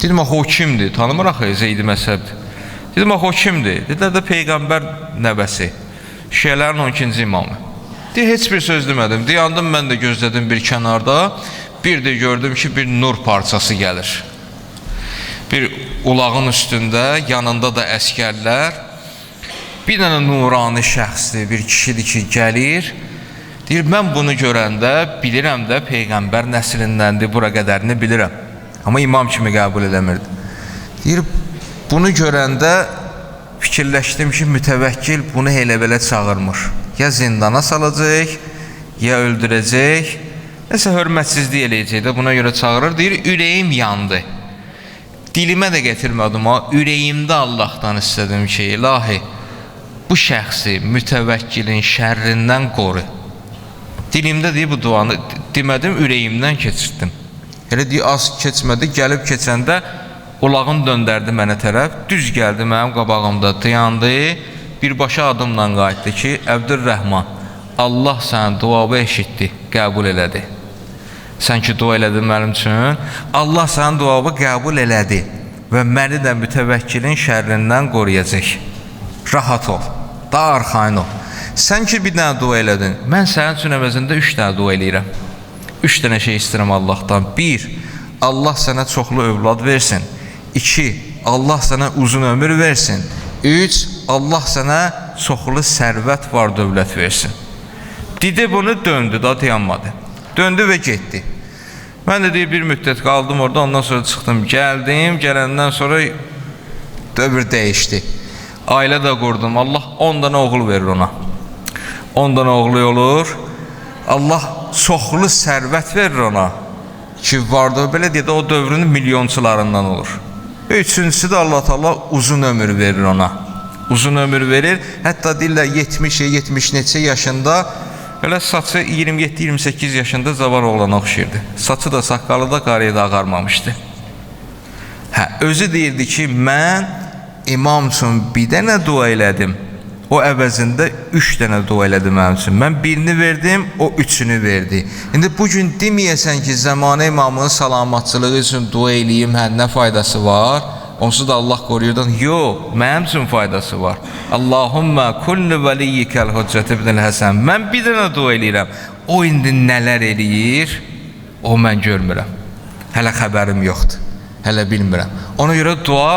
Dedim, axı o kimdir? Tanımır axı, Zeydi məzhəbdir. Dedim, axı o kimdir? Dedilər də Peyğəmbər nəbəsi. Şüyələrin 12-ci imamı. Deyir, heç bir söz demədim. Dayandım, mən də gözlədim bir kənarda. Bir də gördüm ki, bir nur parçası gəlir. Bir ulağın üstündə, yanında da əskərlər. Bir dənə nurani şəxsdir, bir kişidir ki, gəlir. Deyir, mən bunu görəndə bilirəm də Peyğəmbər nəslindəndir, bura qədərini bilirəm. Amma imam kimi qəbul edəmirdi. Deyir, bunu görəndə fikirləşdim ki, mütəvəkkil bunu elə belə çağırmır. Ya zindana salacaq, ya öldürəcək, nəsə hörmətsizlik eləyəcək də buna görə çağırır. Deyir, ürəyim yandı. Dilimə də getirmədim, ürəyimdə Allahdan istədim ki, ilahi, bu şəxsi mütəvəkkilin şərrindən qoru. Dilimdə deyir, bu duanı demədim, ürəyimdən keçirdim. Elə deyir, az keçmədi, gəlib keçəndə ulağın döndərdi mənə tərəf, düz gəldi mənim qabağımda, dayandı, birbaşa adımla qayıtdı ki, Əbdürrəhman, Allah sənin duavı eşitdi, qəbul elədi. Sən ki, dua elədin mənim üçün, Allah sənin duavı qəbul elədi və məni də mütəvəkkilin şərrindən qoruyacaq. Rahat ol, daha arxain ol. Sən ki, bir dənə dua elədin, mən sənin üçün əvəzində 3 dənə dua eləyirəm. 3 dənə şey istəyirəm Allahdan. 1. Allah sənə çoxlu övlad versin. 2. Allah sənə uzun ömür versin. 3. Allah sənə çoxlu sərvət var, dövlət versin. Dedi bunu, döndü da, dayanmadı. Döndü və getdi. Mən də deyir, bir müddət qaldım orada, ondan sonra çıxdım, gəldim, gələndən sonra dövr dəyişdi. Ailə də qurdum, Allah 10 dənə oğul verir ona. 10 dənə oğlu olur, Allah çoxlu sərvət verir ona ki, vardı belə deyə də o dövrün milyonçularından olur. Üçüncüsü də Allah Teala uzun ömür verir ona. Uzun ömür verir, hətta deyirlər 70 neçə yaşında, elə saçı 27-28 yaşında cavan oğlana oxşayırdı. Saçı da, saqqalı da qarıya da ağarmamışdı. Özü deyirdi ki, mən imam üçün bir dənə dua elədim. O əvəzində 3 dənə dua elədi mənim üçün. Mən birini verdim, o 3-ünü verdi. İndi bugün deməyəsən ki, zamanə imamının salamatçılığı üçün dua eləyim, hə, nə faydası var? Onsuz da Allah qoruyurdan. Yox, mənim üçün faydası var. Allahumma kullu valiyyikəl Hüccət ibn Həsən. Mən bir dənə dua eləyirəm. O indi nələr eləyir? O mən görmürəm. Hələ xəbərim yoxdur. Hələ bilmirəm. Ona görə dua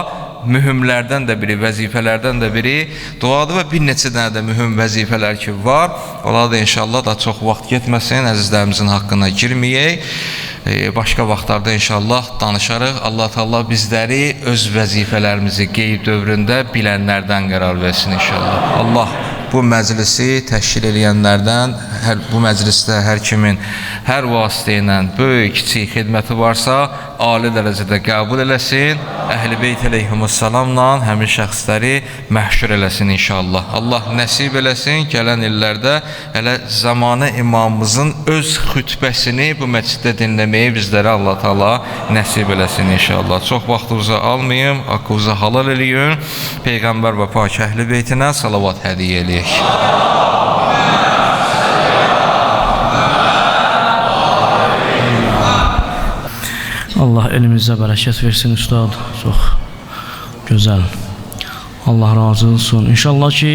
mühümlərdən də biri, vəzifələrdən də biri duadır və bir neçə dənə də mühüm vəzifələr ki var. Onlar da inşallah da çox vaxt getməsin, əzizlərimizin haqqına girməyək. Başqa vaxtlarda inşallah danışarıq. Allah Teala bizləri öz vəzifələrimizi qeyb dövründə bilənlərdən qərar versin inşallah. Allah bu məclisi təşkil edənlərdən, bu məclisdə hər kimin hər vasitə ilə böyük, kiçik xidməti varsa, ali dərəcədə qəbul eləsin. Əhl-i Beyt əleyhimussalamla həmin şəxsləri məhşur eləsin inşallah. Allah nəsib eləsin, gələn illərdə hələ zamanə imamımızın öz xütbəsini bu məsciddə dinləməyi bizlərə Allah Teala nəsib eləsin inşallah. Çox vaxtınızı almayım, haqqınızı halal eləyin. Peyğəmbər və pak Əhl-i Beytinə salavat hədiyyə eləyək. Allah elimizə bərəkət versin üstad. Çox gözəl. Allah razı olsun. İnşallah ki,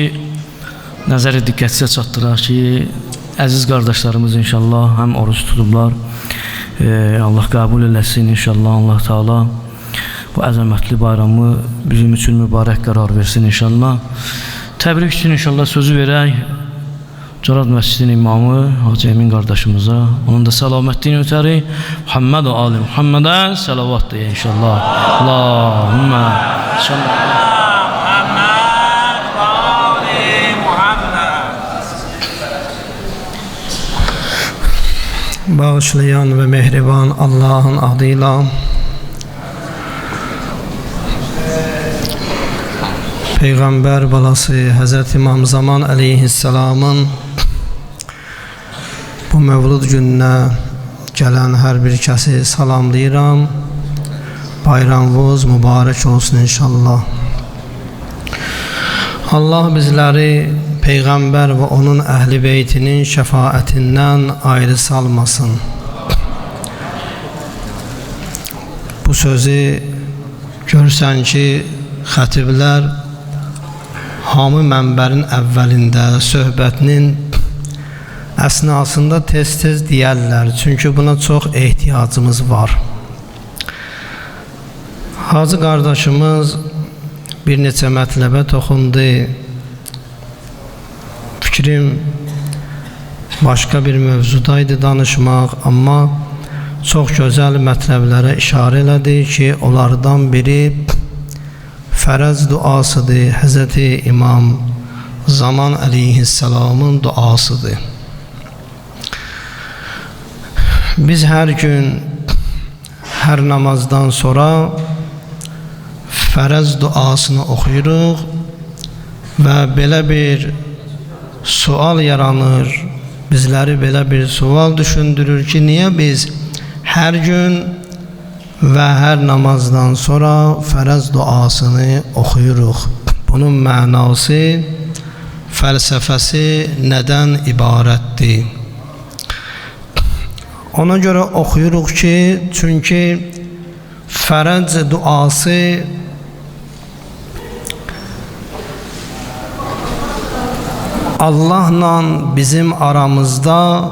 nəzəri diqqətinizə çatdıraq ki, əziz qardaşlarımız inşallah həm oruç tutublar. Allah qəbul eləsin inşallah. Allah Teala bu əzəmətli bayramı bizim üçün mübarək qərar versin inşallah. Təbrik üçün inşallah sözü verək Cəlal Məscidin imamı Hacı Emin qardaşımıza. Onun da salamətliyini ötəri Muhammed və Ali Muhammedə salavat deyə inşallah. Allahümmə Muhammed və Ali Muhammed. Bağışlayan və mehriban Allahın adıyla Peyğəmbər balası Həzrət İmam Zaman əleyhissalamın bu mövlud gününə gələn hər bir kəsi salamlayıram. Bayramınız mübarək olsun inşallah. Allah bizləri Peyğəmbər və onun əhl-i beytinin şəfaətindən ayrı salmasın. Bu sözü görsən ki, xətiblər hamı mənbərin əvvəlində söhbətinin əsnasında tez-tez deyərlər. Çünki buna çox ehtiyacımız var. Hacı qardaşımız bir neçə mətləbə toxundu. Fikrim başqa bir mövzudaydı danışmaq, amma çox gözəl mətləblərə işarə elədi ki, onlardan biri fərəz duasıdır, Həzrəti İmam Zaman əleyhissalamın duasıdır. Biz hər gün, hər namazdan sonra fərəz duasını oxuyuruq və belə bir sual yaranır, bizləri belə bir sual düşündürür ki, niyə biz hər gün və hər namazdan sonra fərəz duasını oxuyuruq? Bunun mənası, fəlsəfəsi nədən ibarətdir? Ona görə oxuyuruq ki, çünki fərəz duası Allahla bizim aramızda,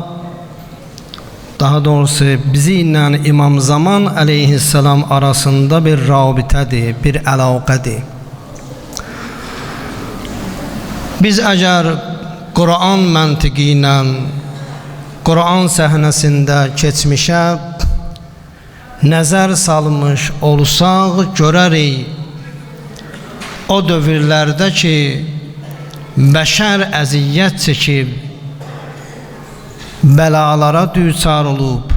daha doğrusu bizi ilə İmam Zaman əleyhissalam arasında bir rabitədir, bir əlaqədir. Biz əgər Quran məntiqi ilə, Quran səhnəsində keçmişə nəzər salmış olsaq, görərik o dövrlərdə ki, bəşər əziyyət çəkib, bəlalara düçar olub,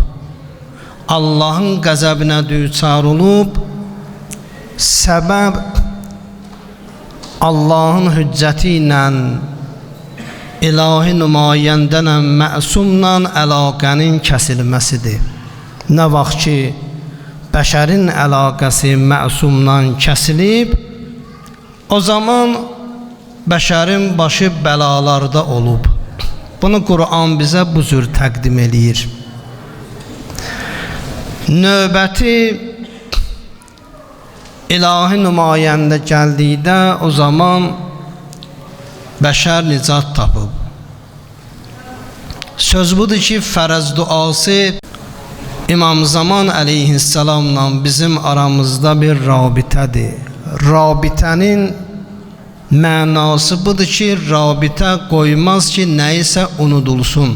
Allahın qəzəbinə düçar olub, səbəb Allahın hüccəti ilə, ilahi nümayəndənə, məsumla əlaqənin kəsilməsidir. Nə vaxt ki, bəşərin əlaqəsi məsumla kəsilib, o zaman bəşərin başı bəlalarda olub. Bunu Quran bizə bu cür təqdim eləyir. Növbəti ilahi nümayəndə gəldikdə o zaman bəşər nicat tapıb. Söz budur ki, fərəz duası İmam Zaman əleyhissalamla bizim aramızda bir rabitədir. Rabitənin mənası budur ki, rabitə qoymaz ki, nəyisə unudulsun.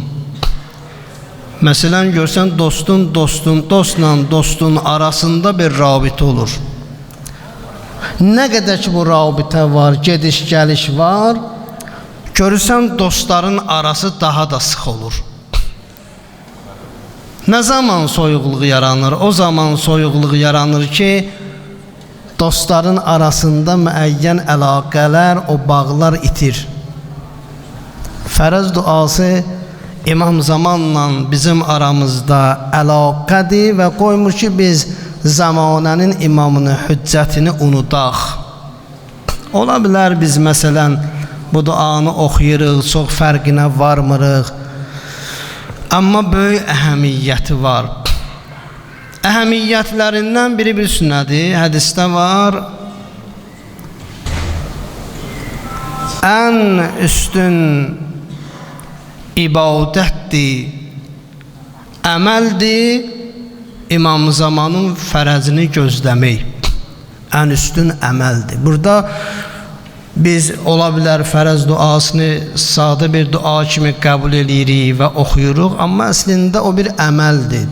Məsələn, görsən, dostla dostun arasında bir rabitə olur. Nə qədər ki, bu rabitə var, gediş-gəliş var, görürsən, dostların arası daha da sıx olur. Nə zaman soyuqluq yaranır? O zaman soyuqluq yaranır ki, dostların arasında müəyyən əlaqələr, o bağlar itir. Fərəz duası İmam Zamanla bizim aramızda əlaqədir və qoymur ki, biz zamanənin imamını, hüccətini unudaq. Ola bilər biz məsələn bu duanı oxuyuruq, çox fərqinə varmırıq. Amma böyük əhəmiyyəti var. Əhəmiyyətlərindən biri nədir? Hədisdə var. Ən üstün ibadətdir, əməldir, İmam Zamanın fərəzini gözləmək. Ən üstün əməldir. Burada biz ola bilər fərəz duasını sadə bir dua kimi qəbul edirik və oxuyuruq, amma əslində o bir əməldir.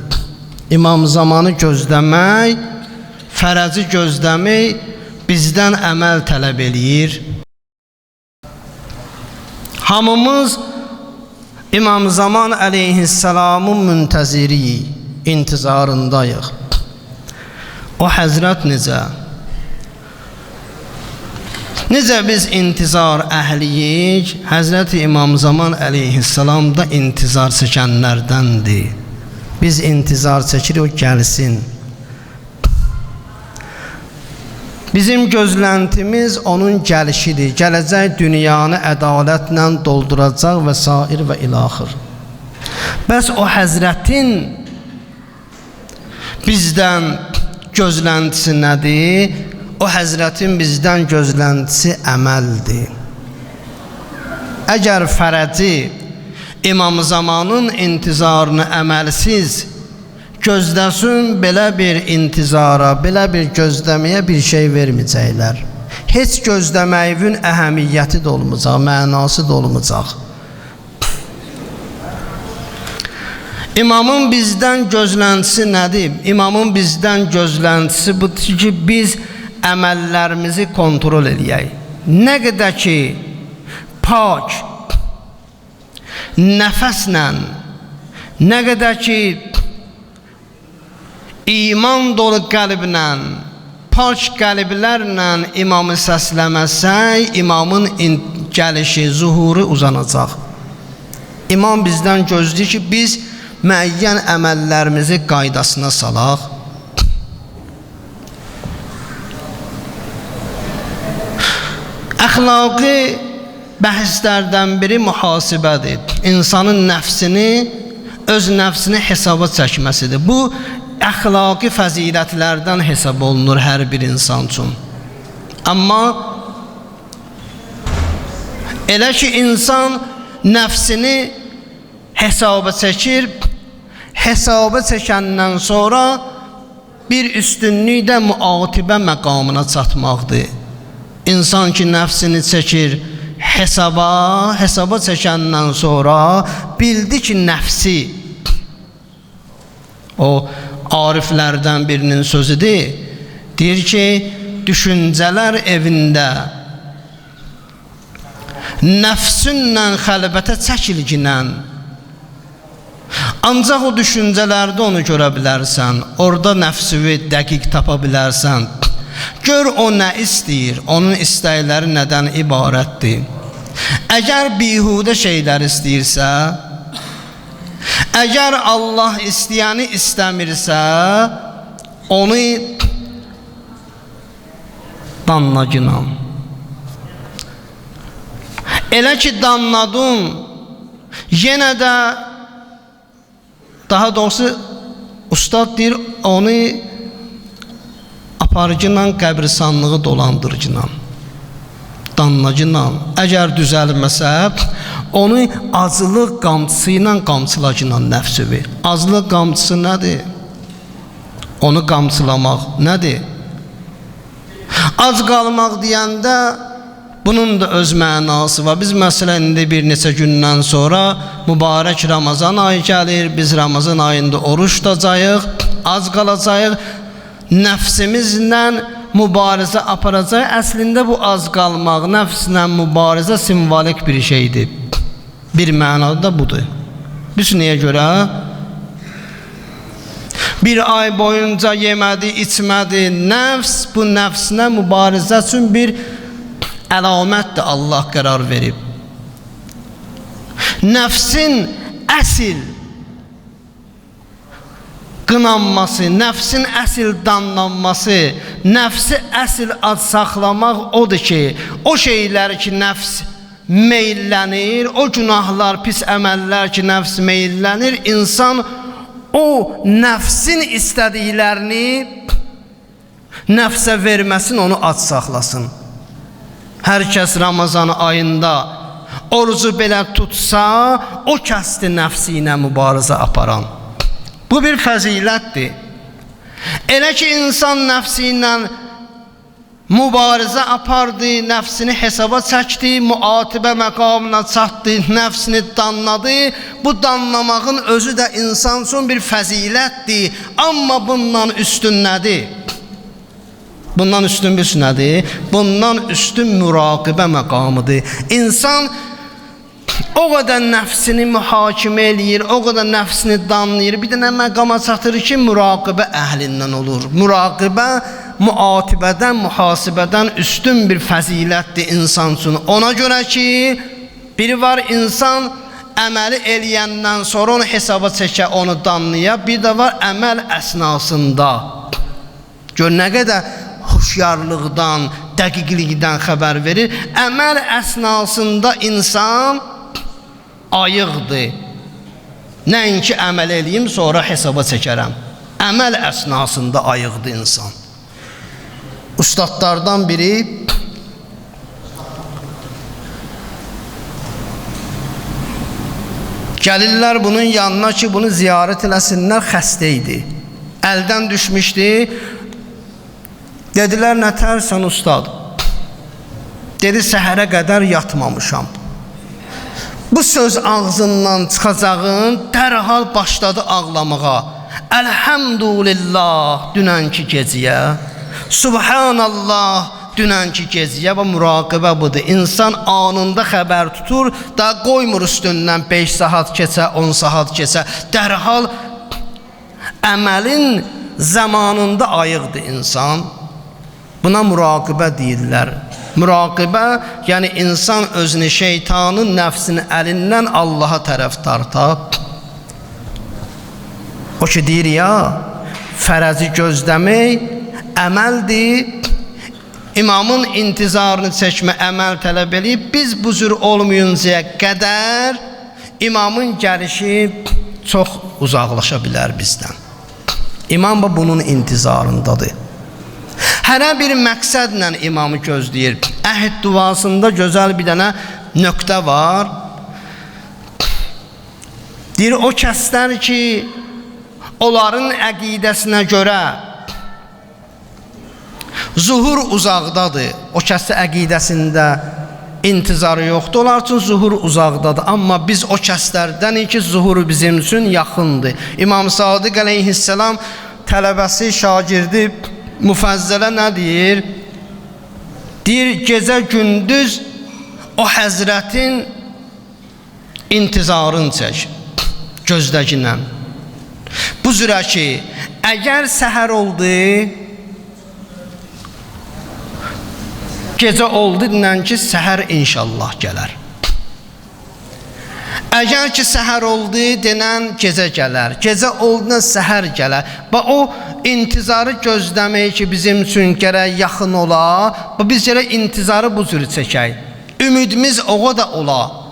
İmam Zamanı gözləmək, fərəzi gözləmək bizdən əməl tələb eləyir. Hamımız İmam Zaman əleyhissalamın müntəziriyik, intizarındayıq. O həzrət necə? Necə biz intizar əhliyik? Həzrəti İmam Zaman əleyhissalam da intizar çəkənlərdəndir. Biz intizar çəkirik, o gəlsin. Bizim gözləntimiz onun gəlişidir. Gələcək dünyanı ədalətlə dolduracaq və sair və ilaxır. Bəs o həzrətin bizdən gözləntisi nədir? O həzrətin bizdən gözləntisi əməldir. Əgər fərəci İmam Zamanın intizarını əməlsiz gözləsin, belə bir intizara, belə bir gözləməyə bir şey verməyəcəklər. Heç gözləməyin əhəmiyyəti də olmayacaq, mənası da olmayacaq. İmamın bizdən gözləntisi nədir? İmamın bizdən gözləntisi budur ki, biz əməllərimizi kontrol edək. Nə qədər ki, pak, nəfəslə, nə qədər ki, iman dolu qəlblə, pak qəlblərlə imamı səsləməsək, imamın gəlişi, zuhuru uzanacaq. İmam bizdən gözləyir ki, biz müəyyən əməllərimizi qaydasına salaq. Əxlaqi bəhslərdən biri mühasibədir. İnsanın nəfsini, öz nəfsini hesaba çəkməsidir. Bu, əxlaqi fəzilətlərdən hesab olunur hər bir insan üçün. Amma elə ki, insan nəfsini hesaba çəkir, hesaba çəkəndən sonra bir üstünlük də müatibə məqamına çatmaqdır. İnsan ki, nəfsini çəkir, hesaba çəkəndən sonra bildi ki, nəfsi, o ariflərdən birinin sözüdür, deyir ki, düşüncələr evində nəfsünlə xəlbətə çəkilginən, ancaq o düşüncələrdə onu görə bilərsən, orada nəfsüvi dəqiq tapa bilərsən. Gör o nə istəyir, onun istəkləri nədən ibarətdir. Əgər bihudə şeylər istəyirsə, əgər Allah istəyəni istəmirsə, onu danlacına, Elə ki danladın, yenə də daha doğrusu ustad deyir, onu aparıcıyla, qəbristanlığı dolandırıcıyla, danlacıyla, əgər düzəlməsə, onu acılıq qamçısı ilə qamçılacıyla nəfsüvi. Acılıq qamçısı nədir? Onu qamçılamaq nədir? Ac qalmaq deyəndə bunun da öz mənası var. Biz məsələn indi bir neçə gündən sonra mübarək Ramazan ayı gəlir. Biz Ramazan ayında oruç tutacağıq, ac qalacağıq. Nəfsimizlə mübarizə aparacaq. Əslində bu az qalmaq, nəfslə mübarizə simvolik bir şeydir. Bir mənada da budur. Biz niyə görə? Bir ay boyunca yemədi, içmədi. Nəfs bu nəfsinə mübarizə üçün bir əlamətdir, Allah qərar verib. Nəfsin əsil qınanması, nəfsin əsil danlanması, nəfsi əsil ad saxlamaq odur ki, o şeylər ki nəfs meyllənir, o günahlar, pis əməllər ki nəfs meyllənir, insan o nəfsin istədiklərini nəfsə verməsin, onu ad saxlasın. Hər kəs Ramazan ayında orucu belə tutsa, o kəsdir nəfsi ilə mübarizə aparan. Bu bir fəzilətdir. Elə ki insan nəfsi ilə mübarizə apardı, nəfsini hesaba çəkdi, müatibə məqamına çatdı, nəfsini danladı. Bu danlamağın özü də insan üçün bir fəzilətdir. Amma bundan üstün nədir? Bundan üstün bir nədir? Bundan üstün müraqibə məqamıdır. İnsan o qədər nəfsini mühakimə eləyir, o qədər nəfsini danlayır. Bir dənə məqama çatır ki, müraqibə əhlindən olur. Müraqibə müatibədən, mühasibədən üstün bir fəzilətdir insan üçün. Ona görə ki, biri var insan əməli eləyəndən sonra onu hesaba çəkə, onu danlaya. Bir də var əməl əsnasında. Gör nə qədər xoşyarlıqdan, dəqiqlikdən xəbər verir. Əməl əsnasında insan ayıqdır. Nəinki əməl eləyim, sonra hesaba çəkərəm. Əməl əsnasında ayıqdır insan. Ustadlardan biri gəlirlər bunun yanına ki, bunu ziyarət eləsinlər, xəstə idi. Əldən düşmüşdü. Dedilər, nə tərsən ustad? Dedi, səhərə qədər yatmamışam. Bu söz ağzından çıxacağın dərhal başladı ağlamağa. Elhamdülillah dünənki gecəyə, Subhanallah dünənki gecəyə. Və müraqibə budur. İnsan anında xəbər tutur, da qoymur üstündən 5 saat keçə, 10 saat keçə. Dərhal əməlin zamanında ayıqdır insan. Buna müraqibə deyirlər. Müraqibə, yəni insan özünü şeytanın, nəfsinin əlindən Allaha tərəf tartar. O ki deyir ya, fərəzi gözləmək əməldir. İmamın intizarını çəkmə əməl tələb eləyib. Biz bu cür olmayıncaya qədər imamın gəlişi çox uzaqlaşa bilər bizdən. İmam bunun intizarındadır. Hərə bir məqsədlə imamı gözləyir. Əhd duasında gözəl bir dənə nöqtə var. Deyir, o kəslər ki, onların əqidəsinə görə zuhur uzaqdadır. O kəsdə əqidəsində intizarı yoxdur, onlar üçün zuhur uzaqdadır. Amma biz o kəslərdənik ki, zuhur bizim üçün yaxındır. İmam Sadiq əleyhisselam tələbəsi, şagirdi müfəzzələ nə deyir? Deyir, gecə gündüz o həzrətin intizarını çək, gözdəkinlə. Bu zürə ki, əgər səhər oldu, gecə oldu dinən ki, səhər inşallah gələr. Əgər ki, səhər oldu, denən gecə gələr. Gecə oldu, səhər gələr. Və o intizarı gözləmək ki, bizim üçün gərək yaxın ola. Və biz gərək intizarı bu cür çəkək. ümidimiz oğa da ola.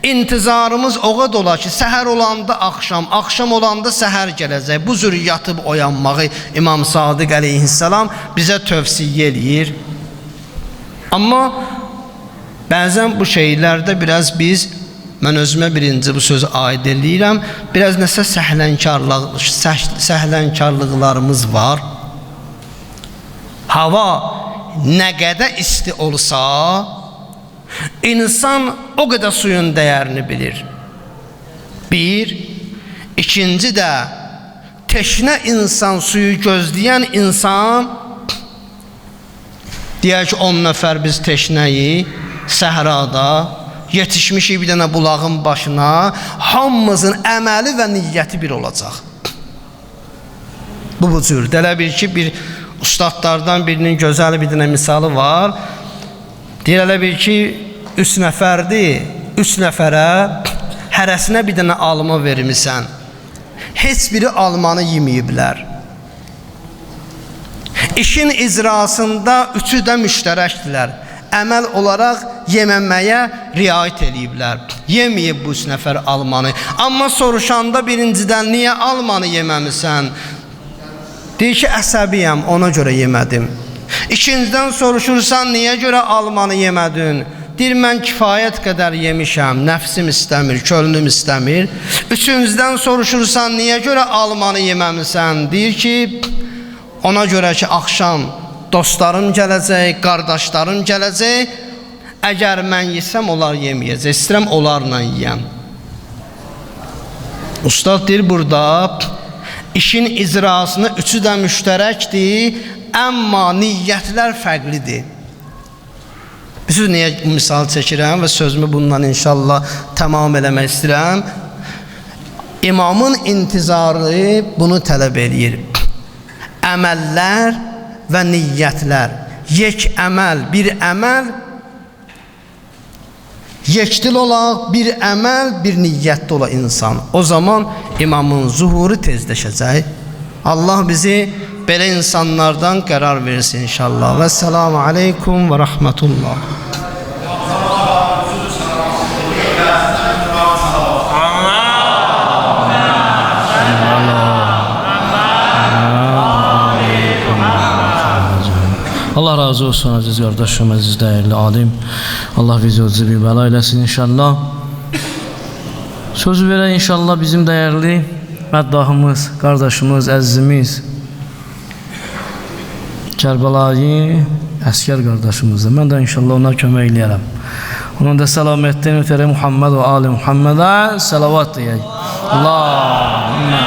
İntizarımız oğa da ola ki, səhər olanda axşam, axşam olanda səhər gələcək. Bu cür yatıb oyanmağı İmam Sadiq əleyhissalam bizə tövsiyə eləyir. Amma bəzən bu şeylərdə biraz biz, mən özümə birinci bu sözü aid eləyirəm, biraz nəsə səhlənkarlıqlarımız var. Hava nə qədər isti olsa, insan o qədər suyun dəyərini bilir. Bir. İkinci də, teşnə insan, suyu gözləyən insan, deyək ki, 10 nəfər biz teşnəyi səhrada yetişmişik bir dənə bulağın başına, hamımızın əməli və niyyəti bir olacaq. Bu cür. Dələ bir ki, bir ustadlardan birinin gözəl bir dənə misalı var. Deyir, elə bir ki, 3 nəfərdir, 3 nəfərə hərəsinə bir dənə alma vermirsən. Heç biri almanı yeməyiblər. İşin icrasında üçü də müştərəkdirlər. Əməl olaraq yeməməyə riayət eləyiblər. Yeməyib bu 3 nəfər almanı. Amma soruşanda birincidən niyə almanı yeməmisən? Deyir ki, əsəbiyəm, ona görə yemədim. İkincidən soruşursan, niyə görə almanı yemədin? Deyir, mən kifayət qədər yemişəm, nəfsim istəmir, könlüm istəmir. Üçüncüdən soruşursan, niyə görə almanı yeməmisən? Deyir ki, ona görə ki, axşam dostlarım gələcək, qardaşlarım gələcək. Əgər mən yesəm, onlar yeməyəcək. İstəyirəm, onlarla yiyəm. Ustad deyir, burada işin icrasını üçü də müştərəkdir, amma niyyətlər fərqlidir. Biz niyə misal çəkirəm və sözümü bundan inşallah tamam eləmək istəyirəm. İmamın intizarı bunu tələb eləyir. Əməllər və niyyətlər. Yek əməl, bir əməl, yekdil olaq, bir əməl, bir niyyətli ola insan. O zaman imamın zuhuru tezləşəcək. Allah bizi belə insanlardan qərar versin inşallah. Və selamu aleykum və rəhmətullah. Allah razı olsun aziz qardaşım, aziz dəyərli alim. Allah bizi ucu bir bəla eləsin inşallah. Sözü verək inşallah bizim dəyərli məddahımız, qardaşımız, əzizimiz Kərbəlayı əskər qardaşımızdır. Mən də inşallah ona kömək eləyərəm. Onun da səlamətliyini ötərək Muhammed və Ali Muhammedə səlavat deyək. Allahümmə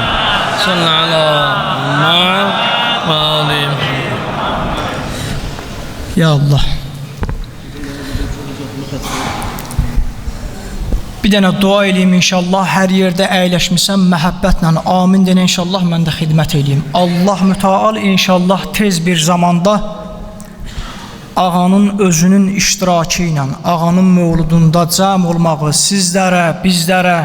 salli ala Muhammed və Ali Muhammed. Ya Allah. Bir dənə dua eləyim inşallah. Hər yerdə əyləşmisəm məhəbbətlə amin denə inşallah, mən də xidmət eləyim. Allah mütəal inşallah tez bir zamanda ağanın özünün iştirakı ilə ağanın mövludunda cəm olmağı sizlərə, bizlərə,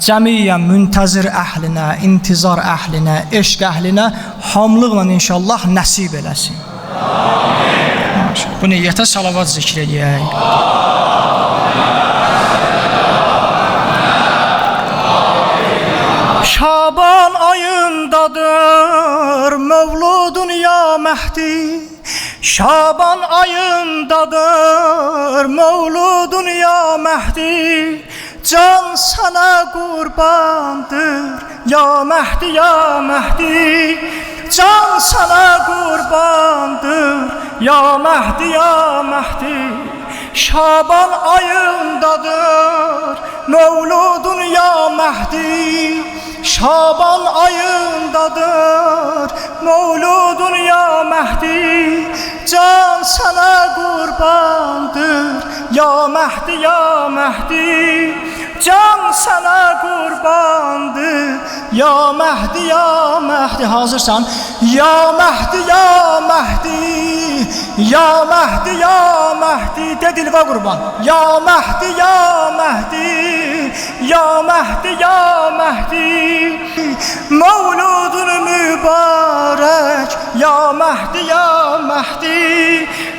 cəmiyyən müntəzir əhlinə, intizar əhlinə, eşq əhlinə hamlıqla inşallah nəsib eləsin. Bu niyyətə salavat zikr edək. Şaban ayındadır mövludun ya Məhdi. Şaban ayındadır mövludun ya Məhdi. Can sana qurbandır ya Məhdi, ya Məhdi. Can sana qurbandır ya Məhdi, ya Məhdi. Şaban ayındadır mövludun ya Məhdi. Şaban ayındadır mövludun ya Məhdi. Can sana qurbandır ya Məhdi, ya Məhdi. Can sana qurbandır ya Məhdi, ya Məhdi. Hazırsan? Ya Məhdi, ya Məhdi. Ya Məhdi, ya Məhdi. De dilva qurban. Ya Məhdi, ya Məhdi. Ya Məhdi, ya Məhdi. Mevludun mübarek ya Məhdi, ya Məhdi.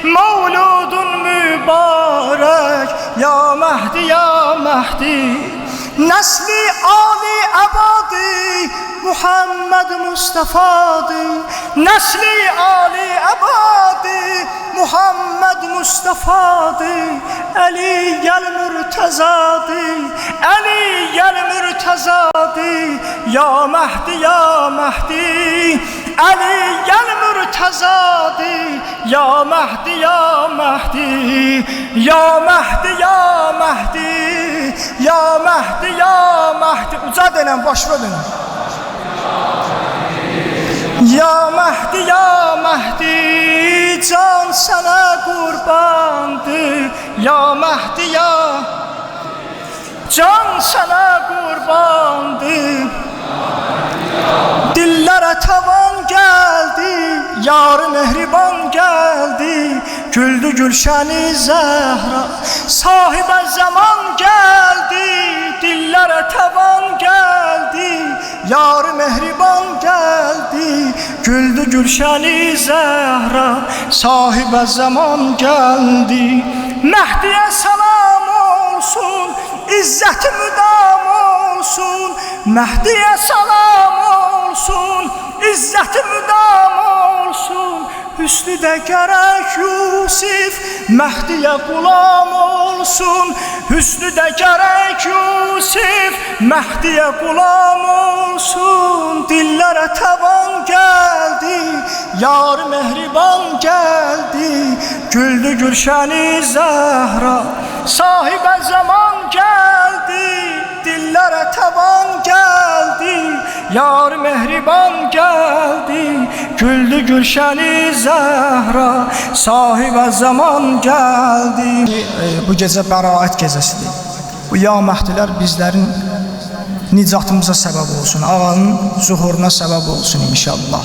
Mevludun mübarek Ya Mehdi Ya Mehdi Nesli Ali Ebadi Muhammed Mustafa'dır Nesli Ali Ebadi Muhammed Mustafa'dır Ali gel Mürtezadır Ali gel Mürtezadır Ya Mehdi Ya Mehdi Ali gel Mürtezadır Ya Mehdi Ya Mehdi Ya Mehdi Ya Mehdi Ya Mehdi Ya Mehdi Uca denen başına dönün Ya Mehdi Ya Mehdi Can sana kurbandır Ya Mehdi Ya Can sana kurbandır Dillere tavan geldi Yar-ı mehriban geldi Güldü Gülşen-i Zehra Sahibe zaman geldi Dillere tavan geldi Yar-ı mehriban geldi Güldü Gülşen-i Zehra Sahibe zaman geldi Mehdi'ye selam olsun İzzeti müdam olsun Mehdi'ye selam olsun İzzeti müdam olsun Hüsnü de gerek Yusuf Mehdi'ye gulam olsun Hüsnü de gerek Yusuf Mehdi'ye gulam olsun Dillere taban geldi Yar mehriban geldi Güldü Gülşen-i Zehra Sahibe zaman geldi Dillere taban geldi Yar mehriban geldi Güldü Gülşen-i Zehra Sahibe zaman geldi Bu gece bəraət gecəsidir Bu ya Mehdiler bizlerin nicatımıza səbəb olsun Ağanın zuhuruna səbəb olsun inşallah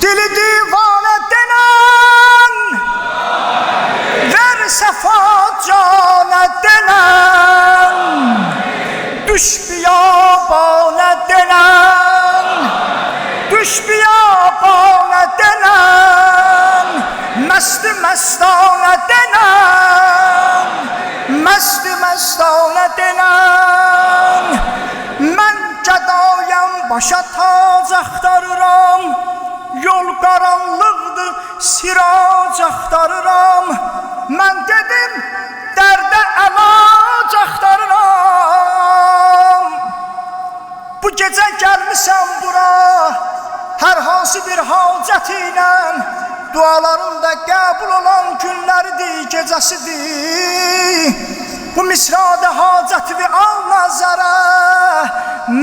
Dili divanə denən Ver səfa canə denən Düş biyabana denən Düş biyabana denən Məst-i məstana denən Məst-i məstana denən Mən gədayəm başa tac axtarıram Yol qaranlıqdır sirac axtarıram Mən dedim dərdə əlac axtarıram Bu gecə gəlmişəm bura Hər hansı bir hacət ilə Duaların da qəbul olan günləridir, gecəsidir Bu misrada hacətivi al nəzərə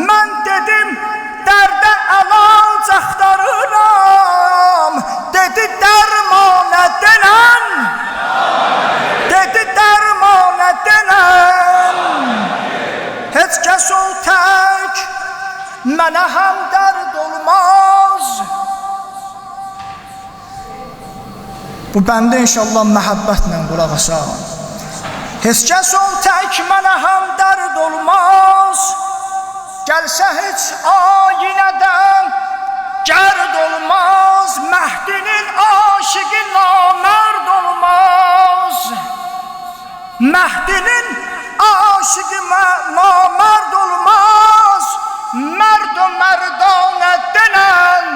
Mən dedim dərdə əlac axtarıram Dedi dərmanə denən Dedi dərmanə denən Heç kəs ol tək Mənə həm dərd olmaz Bu bəndə inşallah məhəbbətlə qulaq asan Heç kəs ol tək mənə həm dərd olmaz Gəlsə heç ayinədən gərd olmaz Məhdinin aşıqı namərd olmaz Məhdinin aşıqı namərd olmaz Mərd o mərdanə denən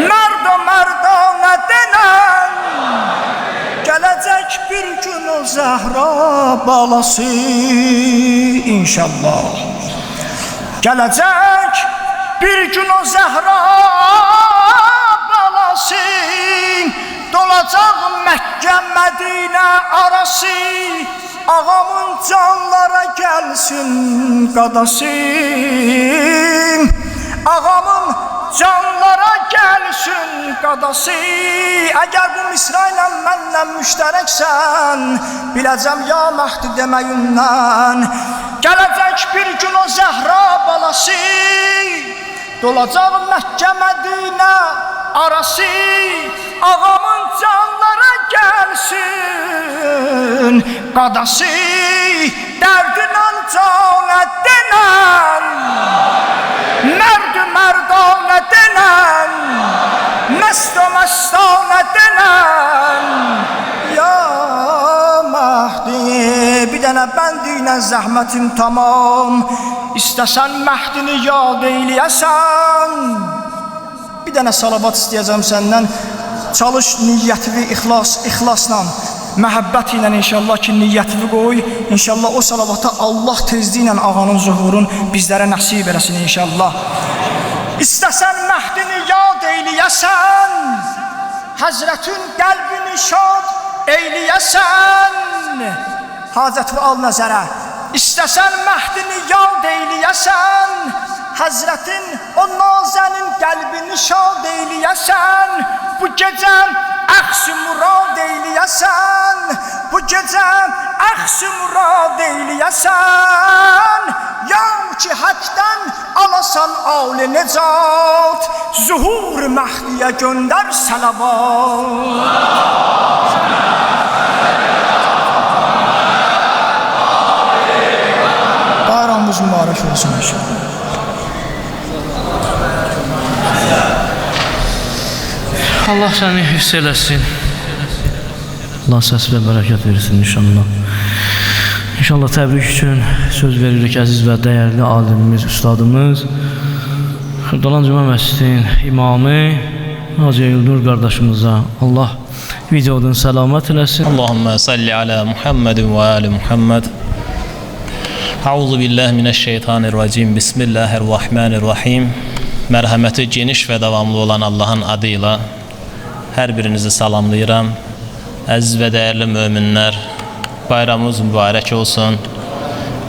Mərd o mərdanə denən Gələcək bir gün o Zəhra balası inşallah Gələcək bir gün o Zəhra balası Dolacaq Məkkə Mədinə arası Ağamın canlara gəlsin qadası Ağamın canlara gəlsin qadası Əgər bu misra ilə mənlə müştərəksən Biləcəm ya Məhdi deməyimdən Gələcək bir gün o Zəhra balası Dolacaq Məkkə Mədinə arası Ağamın canlara gəlsin qadası Dərdinən canə denən Mərd-ü mərdanə denən Məst-o məstanə denən zəhmətin tamam. İstəsən məhdini yad eyləyəsən. Bir dənə salavat istəyəcəm səndən. Çalış niyyətini ixlasla, məhəbbət ilə inşallah ki, niyyətini qoy. İnşallah o salavata Allah tezliklə ağanın zuhurun bizlərə nəsib eləsin inşallah. İstəsən məhdini yad eyləyəsən, Həzrətin qəlbini şad eyləyəsən. Hacətini al nəzərə. İstəsən məhdini yad eyləyəsən, Həzrətin o nazənin qəlbini şad eyləyəsən. Bu gecə əxs-i murad eyləyəsən. Bu gecə əxs-i murad eyləyəsən. Ya ki həkdən alasan âl-i necat, zuhur məhdiyə göndər salavat. Bayramımız mübarək olsun inşallah. Allah səni hifz eləsin. Allah səs və bərəkət versin inşallah. İnşallah təbrik üçün söz veririk əziz və dəyərli alimimiz, ustadımız Xırdalan Cümə Məscidinin imamı Hacı Eylnur qardaşımıza Allah videodan səlamət eləsin. Allahümme salli ala Muhammedin ve ali Muhammed. Euzu billahi mineşşeytanirracim. Bismillahirrahmanirrahim. Mərhəməti geniş və davamlı olan Allahın adıyla hər birinizi salamlayıram. Əziz və dəyərli möminlər, bayramımız mübarək olsun.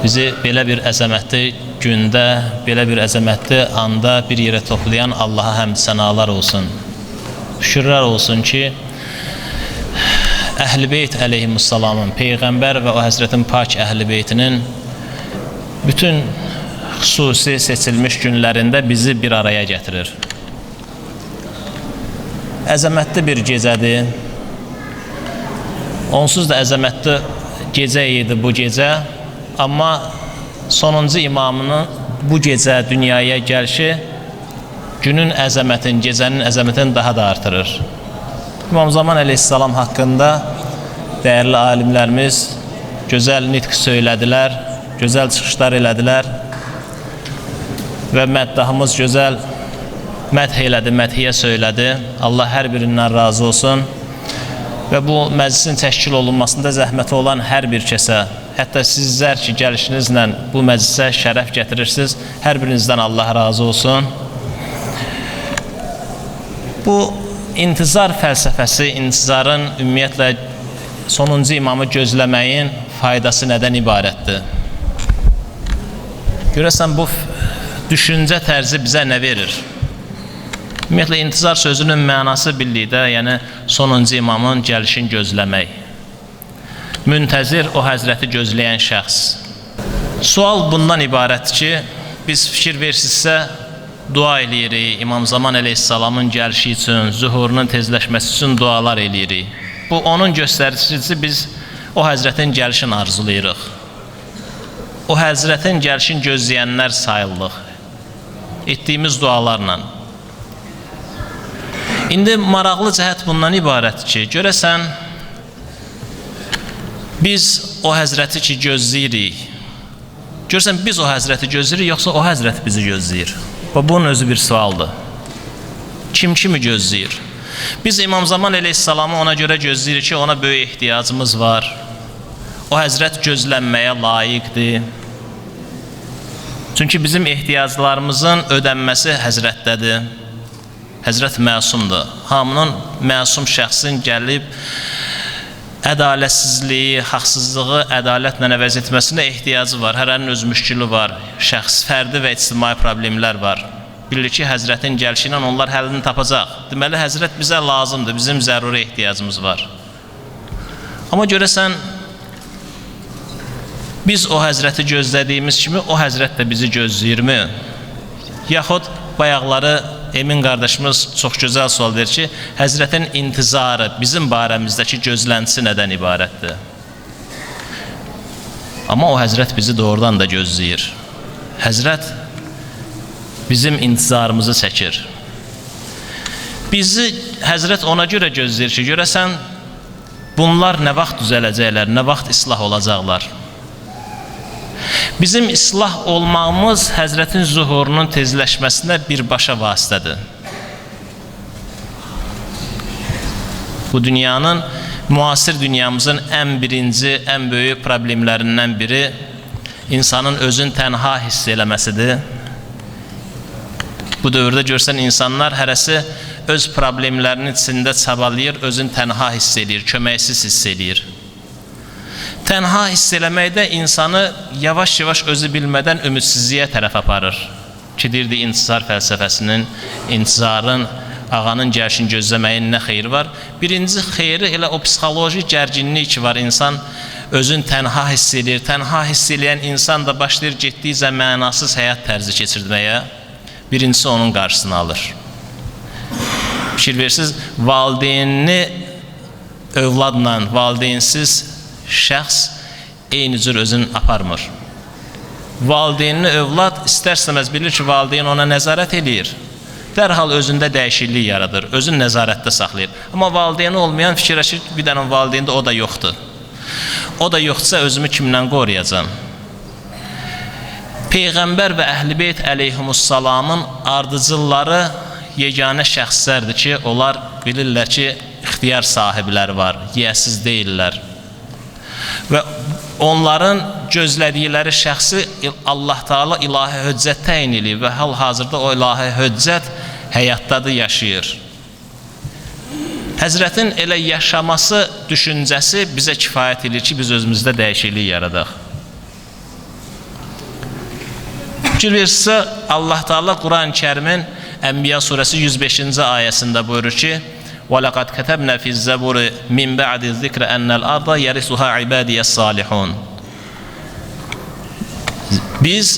Bizi belə bir əzəmətli gündə, belə bir əzəmətli anda bir yerə toplayan Allaha həmd sənalar olsun. Şükürlər olsun ki, Əhl-i Beyt əleyhimussalamın, Peyğəmbər və o Həzrətin pak Əhl-i Beytinin bütün xüsusi seçilmiş günlərində bizi bir araya gətirir. Əzəmətli bir gecədir. Onsuz da əzəmətli gecə idi bu gecə. Amma sonuncu imamının bu gecə dünyaya gəlişi günün əzəmətin, gecənin əzəmətini daha da artırır. İmam Zaman əleyhissalam haqqında dəyərli alimlərimiz gözəl nitq söylədilər, gözəl çıxışlar elədilər və məddahımız gözəl məth elədi, məthiyə söylədi. Allah hər birindən razı olsun və bu məclisin təşkil olunmasında zəhməti olan hər bir kəsə, hətta sizlər ki, gəlişinizlə bu məclisə şərəf gətirirsiniz, hər birinizdən Allah razı olsun. Bu intizar fəlsəfəsi, intizarın ümumiyyətlə sonuncu imamı gözləməyin faydası nədən ibarətdir? Görəsən bu düşüncə tərzi bizə nə verir? Ümumiyyətlə, intizar sözünün mənası birlikdə, yəni sonuncu imamın gəlişini gözləmək. Müntəzir, o həzrəti gözləyən şəxs. Sual bundan ibarətdir ki, biz fikir versinizsə, dua eləyirik, İmam Zaman əleyhissalamın gəlişi üçün, zuhurunun tezləşməsi üçün dualar eləyirik. Bu, onun göstəricisi biz o həzrətin gəlişini arzulayırıq. O həzrətin gəlişini gözləyənlər sayılıq. Etdiyimiz dualarla. İndi maraqlı cəhət bundan ibarətdir ki, görəsən, biz o həzrəti ki gözləyirik, görəsən biz o həzrəti gözləyirik, yoxsa o həzrət bizi gözləyir? Bunun özü bir sualdır. Kim kimi gözləyir? Biz İmam Zaman əleyhissalamı ona görə gözləyirik ki, ona böyük ehtiyacımız var. O həzrət gözlənməyə layiqdir. Çünki bizim ehtiyaclarımızın ödənməsi həzrətdədir. Həzrət məsumdur. Hamının məsum şəxsin gəlib ədalətsizliyi, haqsızlığı ədalətlə əvəz etməsinə ehtiyacı var. Hərənin öz müşkülü var. Şəxs, fərdi və ictimai problemlər var. Bilir ki, həzrətin gəlişi ilə onlar həllini tapacaq. Deməli, həzrət bizə lazımdır. Bizim zəruri ehtiyacımız var. Amma görəsən, biz o həzrəti gözlədiyimiz kimi o həzrət də bizi gözləyirmi? Yaxud bayaqları Emin qardaşımız çox gözəl sual verir ki, həzrətin intizarı, bizim barəmizdəki gözləntisi nədən ibarətdir? Amma o həzrət bizi doğrudan da gözləyir. Həzrət bizim intizarımızı çəkir. Bizi həzrət ona görə gözləyir ki, görəsən, bunlar nə vaxt düzələcəklər, nə vaxt islah olacaqlar? Bizim islah olmağımız Həzrətin zuhurunun tezləşməsinə birbaşa vasitədir. Bu dünyanın, müasir dünyamızın ən birinci, ən böyük problemlərindən biri insanın özün tənha hiss eləməsidir. Bu dövrdə görsən insanlar hərəsi öz problemlərinin içində çabalayır, özün tənha hiss eləyir, köməksiz hiss eləyir. Tənha hiss eləməkdə insanı yavaş-yavaş özü bilmədən ümidsizliyə tərəf aparır. Ki, deyirdi, intizar fəlsəfəsinin, intizarın, ağanın gəlişini gözləməyin nə xeyri var? Birinci xeyri elə o psixoloji gərginlik ki var, insan özün tənha hiss edir. Tənha hiss eləyən insan da başlayır getdikcə mənasız həyat tərzi keçirməyə. Birincisi onun qarşısını alır. Fikir versiniz, valideynini övladla valideynsiz şəxs eyni cür özünü aparmır. Valideynini övlad istər-istəməz bilir ki, valideyn ona nəzarət eləyir. Dərhal özündə dəyişiklik yaradır, özünü nəzarətdə saxlayır. Amma valideyni olmayan fikirləşir ki, bir dənə valideyndə o da yoxdur. O da yoxdursa özümü kimlə qoruyacam? Peyğəmbər və Əhl-i Beyt əleyhimussalamın ardıcılları yeganə şəxslərdir ki, onlar bilirlər ki, ixtiyar sahibləri var, yiyəsiz deyirlər. Və onların gözlədikləri şəxsi Allah Teala ilahi höccət təyin eləyir və hal-hazırda o ilahi höccət həyatdadır, yaşayır. Həzrətin elə yaşaması düşüncəsi bizə kifayət edir ki, biz özümüzdə dəyişiklik yaradaq. Fikir verirsə, Allah Teala Quran-ı Kərimin Ənbiya surəsi 105-ci ayəsində buyurur ki, وَلَقَدْ كَتَبْنَا فِي الزَّبُرِ مِنْ بَعْدِ الذِّكْرِ أَنَّ الْأَرْضَ يَرِثُهَا عِبَادِيَ الصَّالِحُونَ. Biz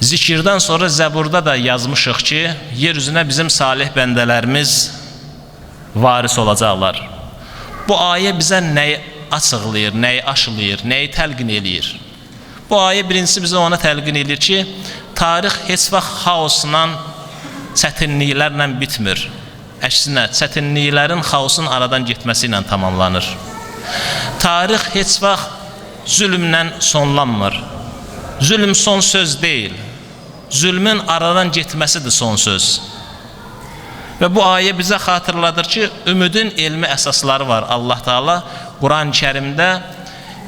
zikirdən sonra Zəburda da yazmışıq ki, yeryüzünə bizim salih bəndələrimiz varis olacaqlar. Bu ayə bizə nəyi açıqlayır, nəyi aşılayır, nəyi təlqin eləyir? Bu ayə birincisi bizə ona təlqin eləyir ki, tarix heç vaxt xaosla, çətinliklərlə bitmir. Əksinə, çətinliklərin, xaosun aradan getməsi ilə tamamlanır. Tarix heç vaxt zülmlə sonlanmır. Zülm son söz deyil. Zülmün aradan getməsidir son söz. Və bu ayə bizə xatırladır ki, ümidin elmi əsasları var. Allah Teala Quran-ı Kərimdə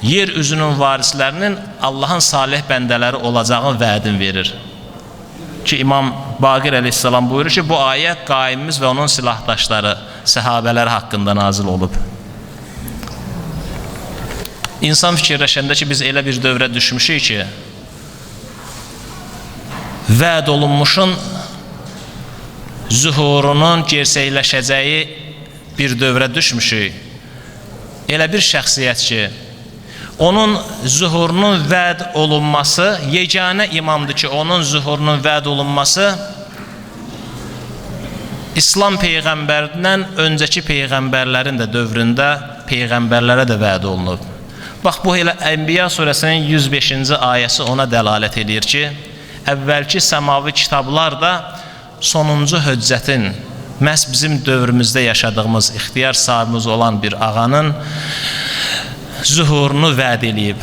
yer üzünün varislərinin Allahın salih bəndələri olacağını vədin verir. Ki İmam Baqir əleyhissalam buyurur ki, bu ayə qaimimiz və onun silahdaşları, səhabələri haqqında nazil olub. İnsan fikirləşəndə ki, biz elə bir dövrə düşmüşük ki, vəd olunmuşun zuhurunun gerçəkləşəcəyi bir dövrə düşmüşük. Elə bir şəxsiyyət ki, onun zuhurunun vəd olunması, yeganə imamdır ki, onun zuhurunun vəd olunması İslam Peyğəmbərindən öncəki Peyğəmbərlərin də dövründə Peyğəmbərlərə də vəd olunub. Bax, bu elə Ənbiya surəsinin 105-ci ayəsi ona dəlalət edir ki, əvvəlki səmavi kitablar da sonuncu höccətin, məhz bizim dövrümüzdə yaşadığımız, ixtiyar sahibimiz olan bir ağanın zuhurunu vəd eləyib.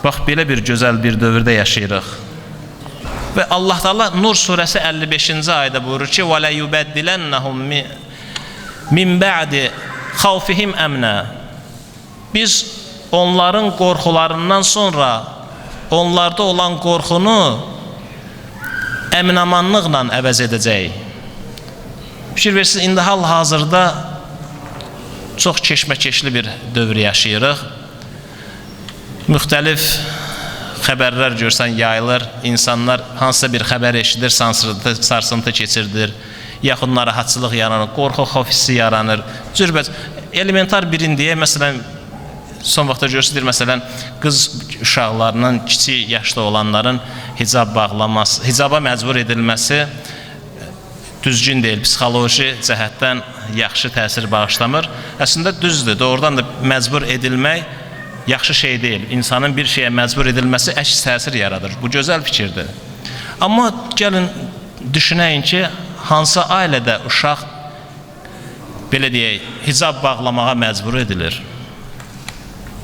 Bax, belə bir gözəl bir dövrdə yaşayırıq. Və Allah Teala Nur surəsi 55-ci ayədə buyurur ki, وَلَا يُبَدِّلَنَّهُمْ مِنْ بَعْدِ خَوْفِهِمْ əmnə. Biz onların qorxularından sonra onlarda olan qorxunu əminamanlıqla əvəz edəcək. Fikir versiniz, indi hal-hazırda çox keşməkeşli bir dövr yaşayırıq. Müxtəlif xəbərlər görsən yayılır, insanlar hansısa bir xəbər eşidir, sarsıntı keçirdir, yaxud narahatçılıq yaranır, qorxu, xof hissi yaranır. Cürbət, elementar birindiyə, məsələn, son vaxtda görürsünüz, məsələn, qız uşaqlarının, kiçik yaşda olanların hicab bağlaması, hicaba məcbur edilməsi düzgün deyil, psixoloji cəhətdən yaxşı təsir bağışlamır. Əslində düzdür, doğrudan da məcbur edilmək yaxşı şey deyil. İnsanın bir şeyə məcbur edilməsi əks təsir yaradır. Bu gözəl fikirdir. Amma gəlin düşünəyin ki, hansı ailədə uşaq belə deyək, hicab bağlamağa məcbur edilir.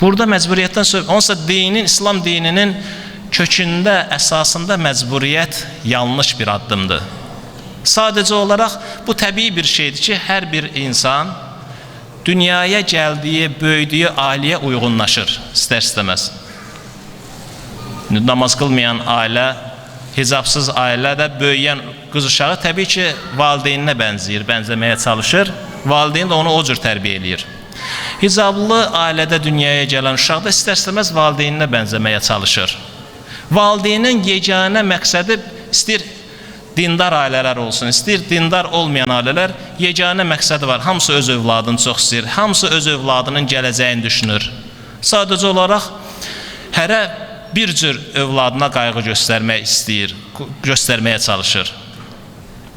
Burada məcburiyyətdən söhbət, onsa dinin, İslam dininin kökündə, əsasında məcburiyyət yanlış bir addımdır. Sadəcə olaraq bu təbii bir şeydir ki, hər bir insan dünyaya gəldiyi, böyüdüyü ailəyə uyğunlaşır, istər-istəməz. Namaz qılmayan ailə, hicabsız ailədə böyüyən qız uşağı təbii ki, valideyninə bənzəyir, bənzəməyə çalışır. Valideyn də onu o cür tərbiyə eləyir. Hicablı ailədə dünyaya gələn uşaq da istər-istəməz valideyninə bənzəməyə çalışır. Valideynin yeganə məqsədi istəyir dindar ailələr olsun, istəyir dindar olmayan ailələr, yeganə məqsədi var. Hamısı öz övladını çox istəyir, hamısı öz övladının gələcəyini düşünür. Sadəcə olaraq hərə bir cür övladına qayğı göstərmək istəyir, göstərməyə çalışır.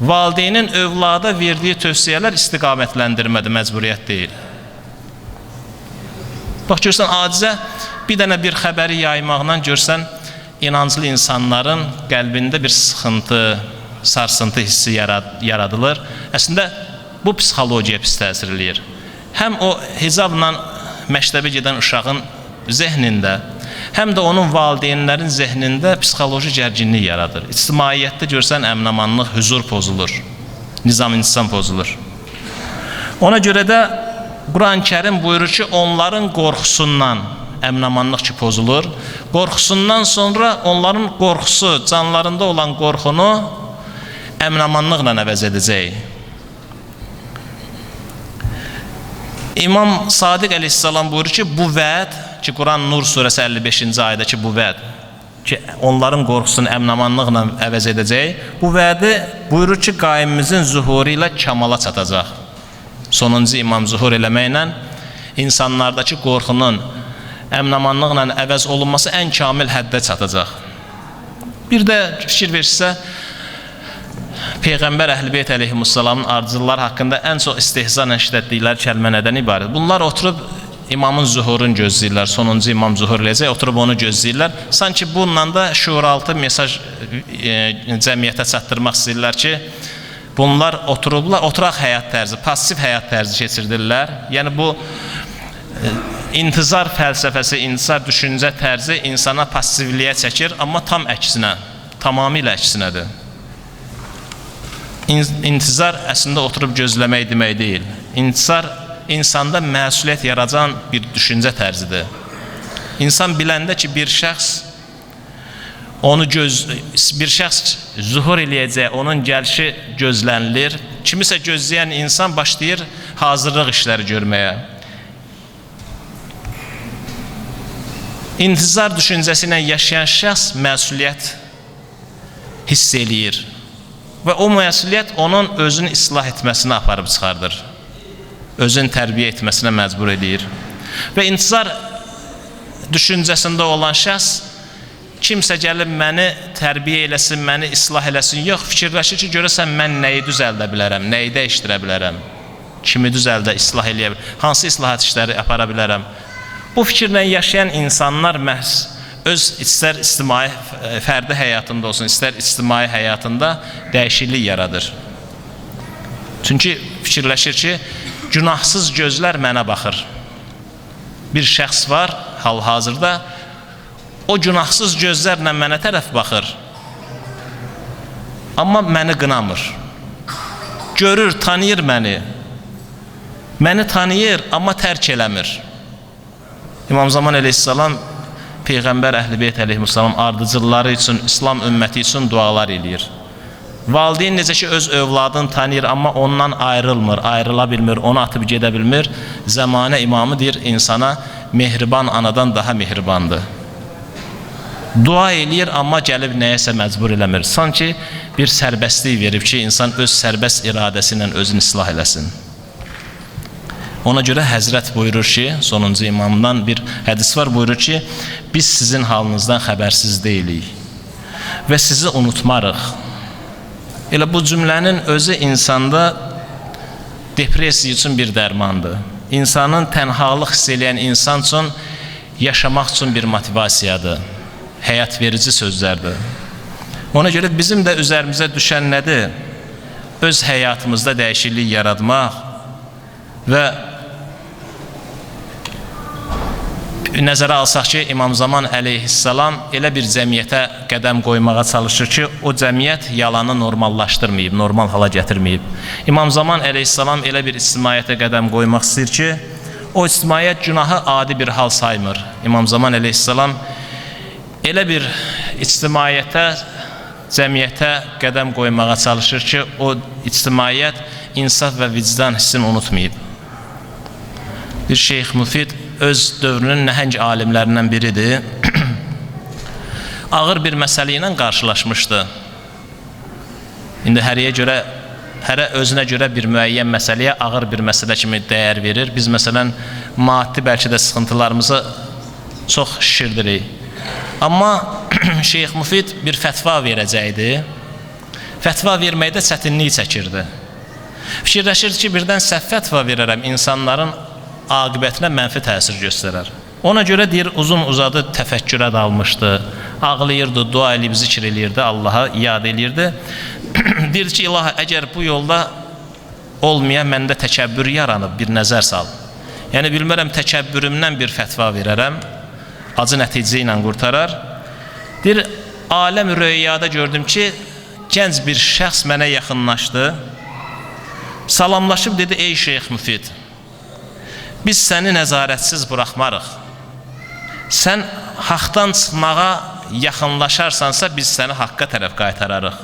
Valideynin övlada verdiyi tövsiyələr istiqamətləndirmədir, məcburiyyət deyil. Bax, görsən, acizə bir dənə bir xəbəri yaymaqla görsən, inanclı insanların qəlbində bir sıxıntı, sarsıntı hissi yaradılır. Əslində, bu psixologiyaya pis təsir eləyir. Həm o hicabla məktəbə gedən uşağın zehnində, həm də onun valideynlərin zehnində psixoloji gərginlik yaradır. İctimaiyyətdə görsən, əmin-amanlıq, hüzur pozulur, nizam-intizam pozulur. Ona görə də Quran-Kərim buyurur ki, onların qorxusundan əmin-amanlıq ki pozulur. Qorxusundan sonra onların qorxusu, canlarında olan qorxunu əmin-amanlıqla əvəz edəcək. İmam Sadiq əleyhissalam buyurur ki, bu vəd ki, Quran Nur surəsi 55-ci ayədəki bu vəd ki, onların qorxusunu əmin-amanlıqla əvəz edəcək, bu vədi buyurur ki, qaimimizin zuhuru ilə kamala çatacaq. Sonuncu imam zuhur eləməklə insanlardakı qorxunun əmin-amanlıqla əvəz olunması ən kamil həddə çatacaq. Bir də fikir versə, Peyğəmbər Əhl-i-Beyt əleyhissalamın ardıcılar haqqında ən çox istehzanla işlətdikləri kəlmə nədən ibarət? Bunlar oturub imamın zuhurunu gözləyirlər, sonuncu imam zuhur eləyəcək, oturub onu gözləyirlər. Sanki bununla da şuuraltı mesaj cəmiyyətə çatdırmaq istəyirlər ki, bunlar oturublar, oturaq həyat tərzi, pasiv həyat tərzi keçirdirlər. Yəni bu intizar fəlsəfəsi, intizar düşüncə tərzi insana passivliyə çəkir, amma tam əksinə, tamamilə əksinədir. İntizar əslində oturub gözləmək demək deyil. İntizar insanda məsuliyyət yaradan bir düşüncə tərzidir. İnsan biləndə ki, bir şəxs zuhur eləyəcək, onun gəlişi gözlənilir. Kimisə gözləyən insan başlayır hazırlıq işləri görməyə. İntizar düşüncəsi ilə yaşayan şəxs məsuliyyət hiss eləyir. Və o məsuliyyət onun özünü islah etməsinə aparıb çıxardır. Özünü tərbiyə etməsinə məcbur edir. Və intizar düşüncəsində olan şəxs kimsə gəlib məni tərbiyə eləsin, məni islah eləsin, yox, fikirləşir ki, görəsən mən nəyi düzəldə bilərəm, nəyi dəyişdirə bilərəm, kimi düzəldə, islah eləyə bilərəm, hansı islahat işləri apara bilərəm. Bu fikirlə yaşayan insanlar məhz öz istər ictimai fərdi həyatında olsun, istər ictimai həyatında dəyişiklik yaradır. Çünki fikirləşir ki, günahsız gözlər mənə baxır. Bir şəxs var, hal-hazırda, o günahsız gözlərlə mənə tərəf baxır. Amma məni qınamır. Görür, tanıyır məni. Məni tanıyır, amma tərk eləmir. İmam Zaman əleyhissalam Peyğəmbər Əhl-i-Beyt əleyhissalam ardıcıları üçün, İslam ümməti üçün dualar eləyir. Valideyn necə ki öz övladını tanıyır, amma ondan ayrılmır, ayrıla bilmir, onu atıb gedə bilmir. Zəmanə imamı deyir, insana mehriban anadan daha mehribandır. Dua eləyir, amma gəlib nəyəsə məcbur eləmir. Sanki bir sərbəstlik verib ki, insan öz sərbəst iradəsi ilə özünü islah eləsin. Ona görə Həzrət buyurur ki, sonuncu imamdan bir hədis var, buyurur ki, biz sizin halınızdan xəbərsiz deyilik və sizi unutmarıq. Elə bu cümlənin özü insanda depressiya üçün bir dərmandır. İnsanın tənhalıq hiss eləyən insan üçün yaşamaq üçün bir motivasiyadır, həyat verici sözlərdir. Ona görə bizim də üzərimizə düşən nədir? Öz həyatımızda dəyişiklik yaratmaq və nəzərə alsaq ki, İmam Zaman əleyhissalam elə bir cəmiyyətə qədəm qoymağa çalışır ki, o cəmiyyət yalanı normallaşdırmayıb, normal hala gətirməyib. İmam Zaman əleyhissalam elə bir ictimaiyyətə qədəm qoymaq istəyir ki, o ictimaiyyət günahı adi bir hal saymır. İmam Zaman əleyhissalam elə bir ictimaiyyətə, cəmiyyətə qədəm qoymağa çalışır ki, o ictimaiyyət insaf və vicdan hissini unutmayıb. Bir Şeyx Müfid öz dövrünün nəhəng alimlərindən biridir. Ağır bir məsələ ilə qarşılaşmışdı. İndi hərə özünə görə bir müəyyən məsələyə ağır bir məsələ kimi dəyər verir. Biz məsələn maddi bəlkə də sıxıntılarımızı çox şişirdirik. Amma Şeyx Müfid bir fətva verəcəkdi. Fətva verməkdə çətinlik çəkirdi. Fikirləşirdi ki, birdən səhv fətva verərəm, insanların aqibətinə mənfi təsir göstərər. Ona görə deyir, uzun uzadı təfəkkürə dalmışdı, ağlayırdı, dua eləyib zikr eləyirdi, Allaha yad eləyirdi. Deyir ki, ilahi, əgər bu yolda olmayan məndə təkəbbür yaranıb, bir nəzər sal. Yəni, bilmərəm, təkəbbürümdən bir fətva verərəm, acı nəticə ilə qurtarar. Deyir, aləm rüyada gördüm ki, gənc bir şəxs mənə yaxınlaşdı, salamlaşıb dedi, ey Şeyx Müfid, biz səni nəzarətsiz buraxmarıq. Sən haqdan çıxmağa yaxınlaşarsansa, biz səni haqqa tərəf qaytararıq.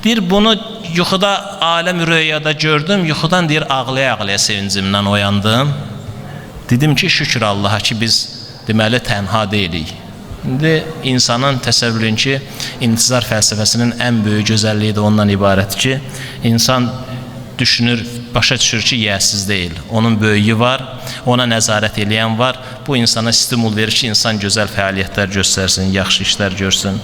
Deyir, bunu yuxuda, aləm rüyada gördüm, yuxudan deyir, ağlaya-ağlaya sevincimdən oyandım. Dedim ki, şükür Allaha ki, biz deməli tənha deyilik. İndi insanın təsəvvürün ki, intizar fəlsəfəsinin ən böyük gözəlliyi də ondan ibarətdir ki, insan düşünür, başa düşür ki, yiyəsiz deyil. Onun böyüyü var, ona nəzarət eləyən var. Bu insana stimul verir ki, insan gözəl fəaliyyətlər göstərsin, yaxşı işlər görsün.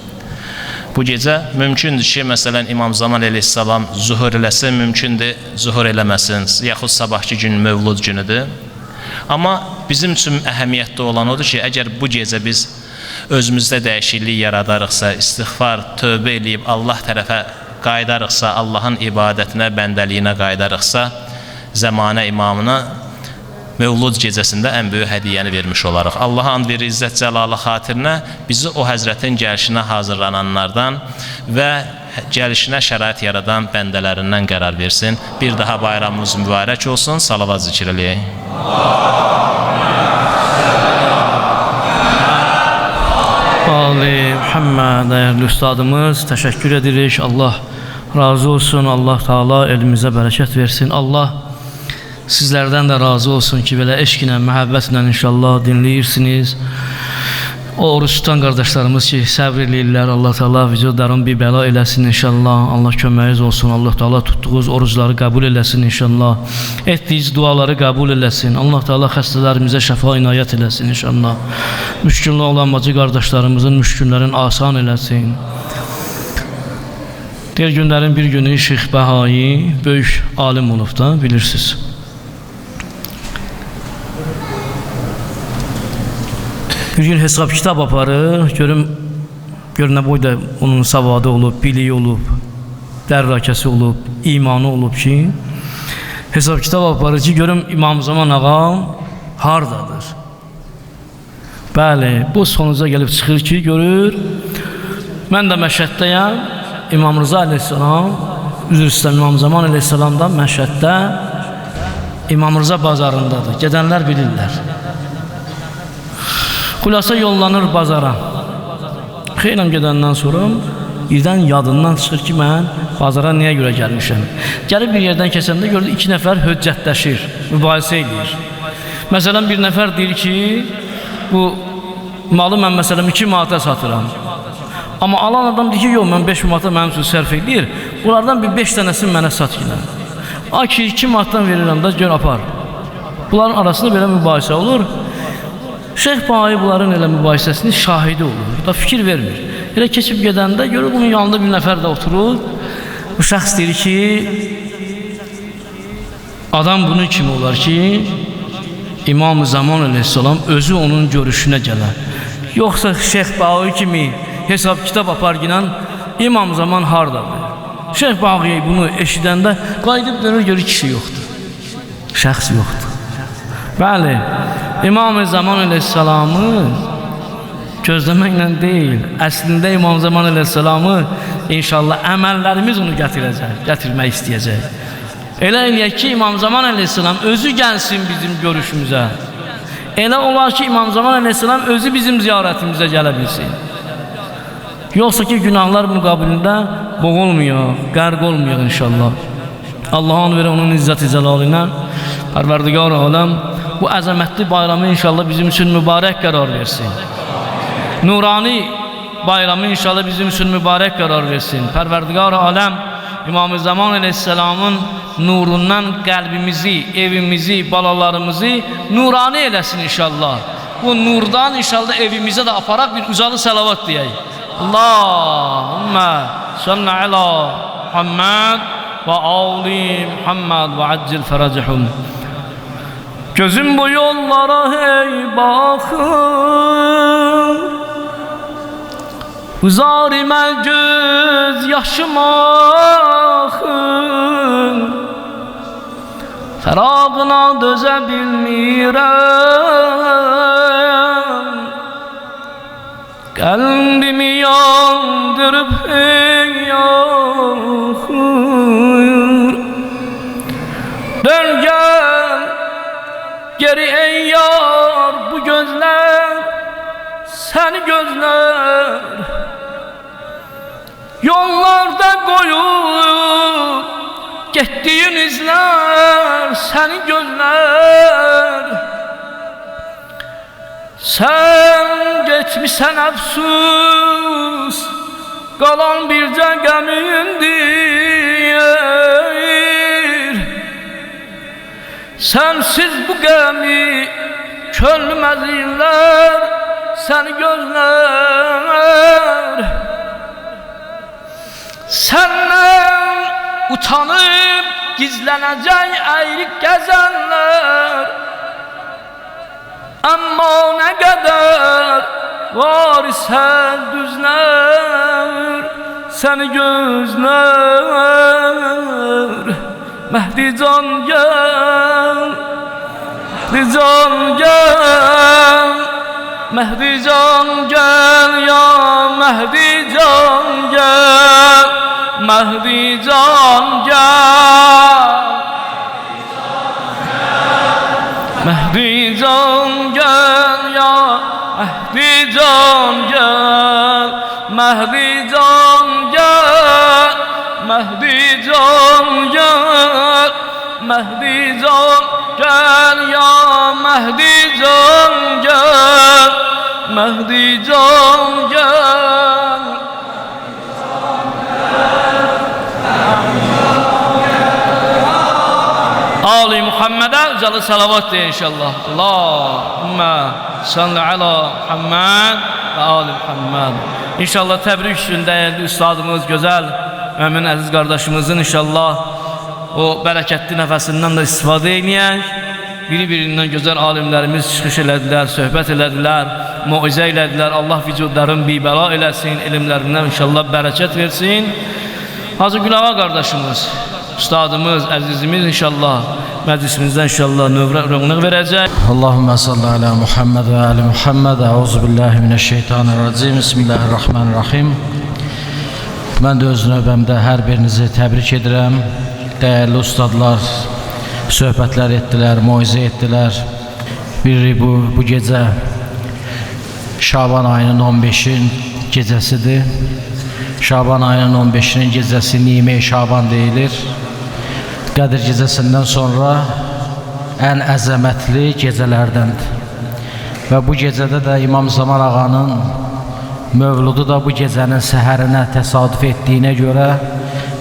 Bu gecə mümkündür ki, məsələn, İmam Zaman əleyhissalam zuhur eləsin, mümkündür zuhur eləməsin, yaxud sabahki gün mövlud günüdür. Amma bizim üçün əhəmiyyətli olan odur ki, əgər bu gecə biz özümüzdə dəyişiklik yaradarıqsa, istiğfar, tövbə eləyib Allah tərəfə qaydarıqsa, Allahın ibadətinə, bəndəliyinə qaydarıqsa, zəmanə imamına Mövlud gecəsində ən böyük hədiyyəni vermiş olarıq. Allah and verir İzzət Cəlalı xatirinə bizi o həzrətin gəlişinə hazırlananlardan və gəlişinə şərait yaradan bəndələrindən qərar versin. Bir daha bayramımız mübarək olsun. Salavat zikr eləyək. Ali Muhammed, dəyərli üstadımız, təşəkkür edirik. Allah razı olsun. Allah Teala elimizə bərəkət versin. Allah sizlərdən də razı olsun ki, belə eşqlə, məhəbbətlə inşallah dinləyirsiniz. O oruç tutan qardaşlarımız ki, səbr eləyirlər. Allah Teala vücudlarını bir bəla eləsin inşallah. Allah köməyiniz olsun. Allah Teala tutduğunuz orucları qəbul eləsin inşallah. Etdiyiniz duaları qəbul eləsin. Allah Teala xəstələrimizə şəfa inayət eləsin inşallah. Müşkünlü olan bacı qardaşlarımızın müşkünlərini asan eləsin. Deyir günlərin bir günü Şeyx Bəhayi böyük alim olub da, bilirsiniz. Bir gün hesab kitab aparır, gör nə boyda onun savadı olub, biliyi olub, dərrakəsi olub, imanı olub ki, hesab kitab aparır ki, görüm İmam Zaman ağam hardadır? Bəli, bu sonuca gəlib çıxır ki, görür, mən də Məşəddəyəm, İmam Rıza aleyhissalam, üzr istəyirəm, İmam Zaman aleyhissalamdan Məşəddə, İmam Rıza bazarındadır, gedənlər bilirlər. Xülasə yollanır bazara. Xeyləm gedəndən sonra birdən yadından çıxır ki, mən bazara niyə görə gəlmişəm? Gəlib bir yerdən keçəndə gördü, iki nəfər höccətləşir, mübahisə edir. Məsələn, bir nəfər deyir ki, bu malı mən məsələn 2 manata satıram. Amma alan adam deyir ki, yox, mən 5 manata mənim üçün sərf edir. Bunlardan bir 5 dənəsini mənə sat yine. Ay ki, 2 manatdan verirəm da, gör apar. Bunların arasında belə mübahisə olur. Şeyx Bəhayi bunların elə mübahisəsinin şahidi olur, da fikir vermir. Elə keçib gedəndə görür, bunun yanında bir nəfər də oturur. Bu şəxs deyir ki, adam bunun kimi olar ki, İmam-ı Zaman aleyhissalam özü onun görüşünə gələr. Yoxsa Şeyx Bəhayi kimi hesab kitab apar ginən, İmam Zaman hardadır? Şeyx Bəhayi bunu eşidəndə qayıdıb dönür, görür kişi yoxdur, şəxs yoxdur. Bəli, İmam-ı Zaman Aleyhisselamı gözleməklə deyil, əslində İmam Zaman Aleyhisselamı inşallah əməllərimiz onu gətirmək istəyəcək. Elə eləyək ki, İmam Zaman Aleyhisselam özü gəlsin bizim görüşümüzə. Elə olar ki, İmam Zaman Aleyhisselam özü bizim ziyarətimizə gələ bilsin. Yoxsa ki, günahlar müqabilində boğulmuyor, qərq olmuyor inşallah. Allah'ın verə onun izzət-i cəlalinə, Pərverdigar aləm, bu əzəmətli bayramı inşallah bizim üçün mübarək qərar versin. Nurani bayramı inşallah bizim üçün mübarək qərar versin. Pərverdigar aləm, İmam-ı Zaman Aleyhisselamın nurundan qəlbimizi, evimizi, balalarımızı nurani eləsin inşallah. Bu nurdan inşallah evimizə də aparaq bir ucalı səlavat deyək. Allahümmə salli ala Muhammed və ali Muhammed və accil fərəcəhum. Gözüm bu yollara hey baxır, Uzarimə göz yaşım axır, Fərağına dözə bilmirəm, Qəlbimi yandırıb hey yaxır. Dön gəl geri ey yar, bu gözlər səni gözlər, yollarda qoyub getdiyin izlər səni gözlər. Sən getmişsən əfsus, qalan bircə qəmindir. Sensiz bu qəmi könlüm əzizlər səni gözlər. Səndən utanıb gizlənəcək əyri gəzənlər, amma nə qədər var isə düzlər səni gözlər. Mehdi can gel, Mehdi can gel, Mehdi can gel ya Mehdi can gel, Mehdi can gel, Mehdi can gel ya Mehdi can gel, Mehdi can gel, Mehdi can gel, Mehdi can gel ya Mehdi can gel, Mehdi can gel. Ali Muhammed'e ucalı salavat de inşallah. Allahümme salli ala Muhammed ve Ali Muhammed. İnşallah təbrik üçün dəyərli üstadımız, gözəl Mümin əziz qardaşımızın inşallah o bərəkətli nəfəsindən də istifadə edəyək. Biri-birindən gözəl alimlərimiz çıxış elədilər, söhbət elədilər, muizə elədilər. Allah vücudların bibəla eləsin, elmlərindən inşallah bərəkət versin. Hacı Gülağa qardaşımız, üstadımız, əzizimiz inşallah məclisimizdən inşallah növrə verəcək. Allahümme salli ala Muhammed ve ali Muhammed. Euzubillahimineşşeytanirracim. Bismillahirrahmanirrahim. Mən də öz növbəmdə hər birinizi təbrik edirəm. Dəyərli ustadlar söhbətlər etdilər, muizə etdilər. Biri bu gecə Şaban ayının 15'in gecəsidir. Şaban ayının 15'inin gecəsi Nime-i Şaban deyilir. Qədir gecəsindən sonra ən əzəmətli gecələrdəndir. Və bu gecədə də İmam Zaman ağanın mövludu da bu gecənin səhərinə təsadüf etdiyinə görə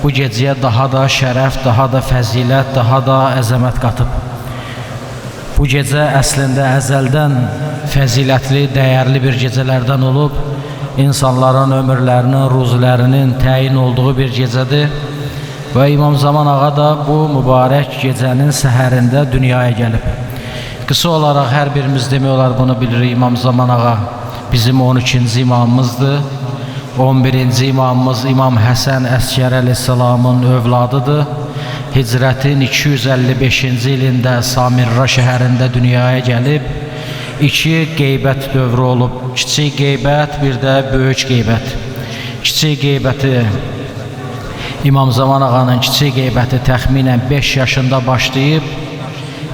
bu gecəyə daha da şərəf, daha da fəzilət, daha da əzəmət qatıb. Bu gecə əslində əzəldən fəzilətli, dəyərli bir gecələrdən olub, insanların ömürlərinin, ruzilərinin təyin olduğu bir gecədir. Və İmam Zaman ağa da bu mübarək gecənin səhərində dünyaya gəlib. Qısa olaraq hər birimiz demək olar bunu bilirik, İmam Zaman ağa bizim 12-ci imamımızdır. 11-ci imamımız İmam Həsən Əskər əleyhissalamın övladıdır. Hicrətin 255-ci ilində Samirra şəhərində dünyaya gəlib. İki qeybət dövrü olub. Kiçik qeybət, bir də böyük qeybət. Kiçik qeybəti İmam Zaman ağanın kiçik qeybəti təxminən 5 yaşında başlayıb,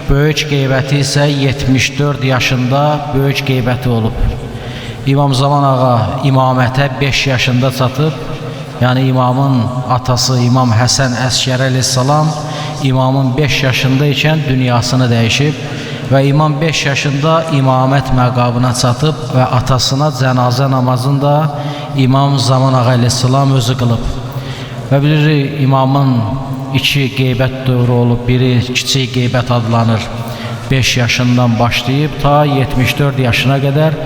böyük qeybəti isə 74 yaşında böyük qeybəti olub. İmam Zaman ağa imamətə 5 yaşında çatıb, yəni imamın atası İmam Həsən Əskər əleyhissalam imamın 5 yaşında ikən dünyasını dəyişib və imam 5 yaşında imamət məqabına çatıb və atasına cənazə namazını da İmam Zaman ağa əleyhissalam özü qılıb. Və bilirik, imamın iki qeybət dövrü olub, biri kiçik qeybət adlanır, 5 yaşından başlayıb ta 74 yaşına qədər,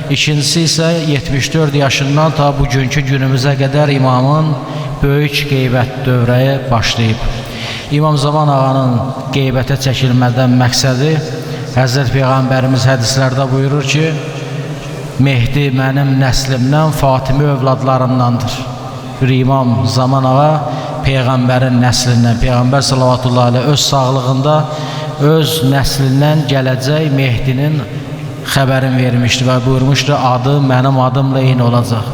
ikincisi isə 74 yaşından ta bugünkü günümüzə qədər imamın böyük qeybət dövrəyə başlayıb. İmam Zaman ağanın qeybətə çəkilmədən məqsədi, Həzrət Peyğəmbərimiz hədislərdə buyurur ki, Mehdi mənim nəslimdən, Fatimi övladlarımdandır. Bir İmam Zaman ağa Peyğəmbərin nəslindən, Peyğəmbər sallallahu aleyhi öz sağlığında öz nəslindən gələcək Mehdinin xəbərin vermişdi və buyurmuşdu, adı mənim adımla eyni olacaq.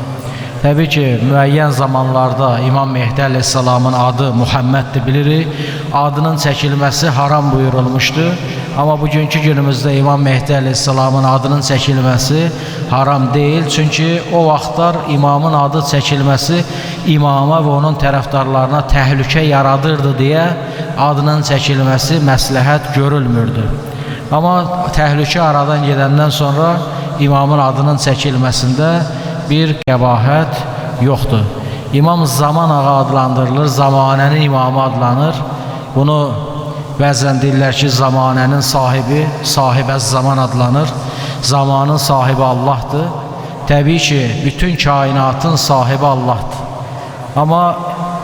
Təbii ki, müəyyən zamanlarda İmam Mehdi əleyhissalamın adı Muhammeddir bilirik, adının çəkilməsi haram buyurulmuşdu. Amma bugünkü günümüzdə İmam Mehdi əleyhissalamın adının çəkilməsi haram deyil. Çünki o vaxtlar imamın adı çəkilməsi imama və onun tərəfdarlarına təhlükə yaradırdı deyə adının çəkilməsi məsləhət görülmürdü. Amma təhlükə aradan gedəndən sonra imamın adının çəkilməsində bir qəbahət yoxdur. İmam Zaman ağa adlandırılır, zamanənin imamı adlanır. Bunu bəzən deyirlər ki, zamanənin sahibi, sahibəz zaman adlanır. Zamanın sahibi Allahdır. Təbii ki, bütün kainatın sahibi Allahdır. Amma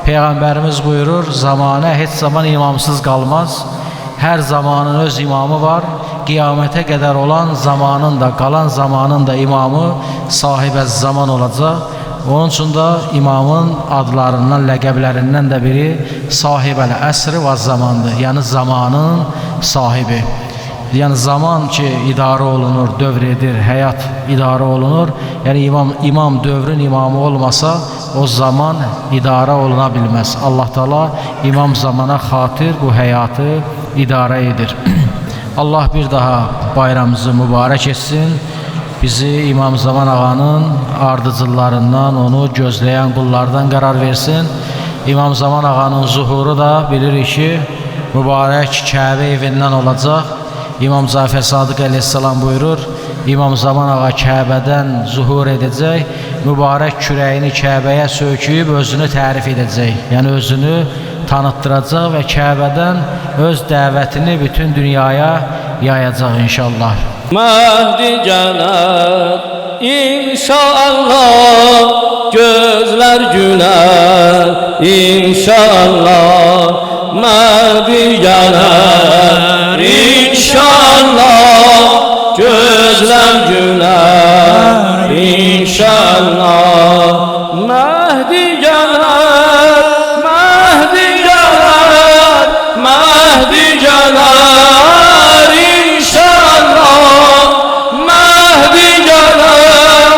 Peyğəmbərimiz buyurur, zamanə heç zaman imamsız qalmaz. Hər zamanın öz imamı var. Qiyamətə qədər olan zamanın da, qalan zamanın da imamı sahibəz zaman olacaq. Onun üçün da imamın adlarından, ləqəblərindən də biri sahibəl əsri və zamandır. Yəni zamanın sahibi. Yəni zaman ki idarə olunur, dövr edir, həyat idarə olunur. Yəni imam dövrün imamı olmasa o zaman idarə oluna bilməz. Allah Teala imam zamana xatir bu həyatı idarə edir. Allah bir daha bayramımızı mübarək etsin. Bizi İmam Zaman ağanın ardıcıllarından, onu gözləyən qullardan qərar versin. İmam Zaman ağanın zuhuru da bilirik ki, mübarək Kəbə evindən olacaq. İmam Cəfər Sadiq əleyhissalam buyurur, İmam Zaman ağa Kəbədən zuhur edəcək, mübarək kürəyini Kəbəyə söküyüb özünü tərif edəcək. Yəni özünü tanıtdıracaq və Kəbədən öz dəvətini bütün dünyaya yayacaq inşallah. Mehdi gələr inşallah, gözlər gülər inşallah. Mehdi gələr inşallah, gözlər gülər inşallah. Mehdi gələr, Mehdi gələr, Mehdi gələr inşallah. Mehdi gələr,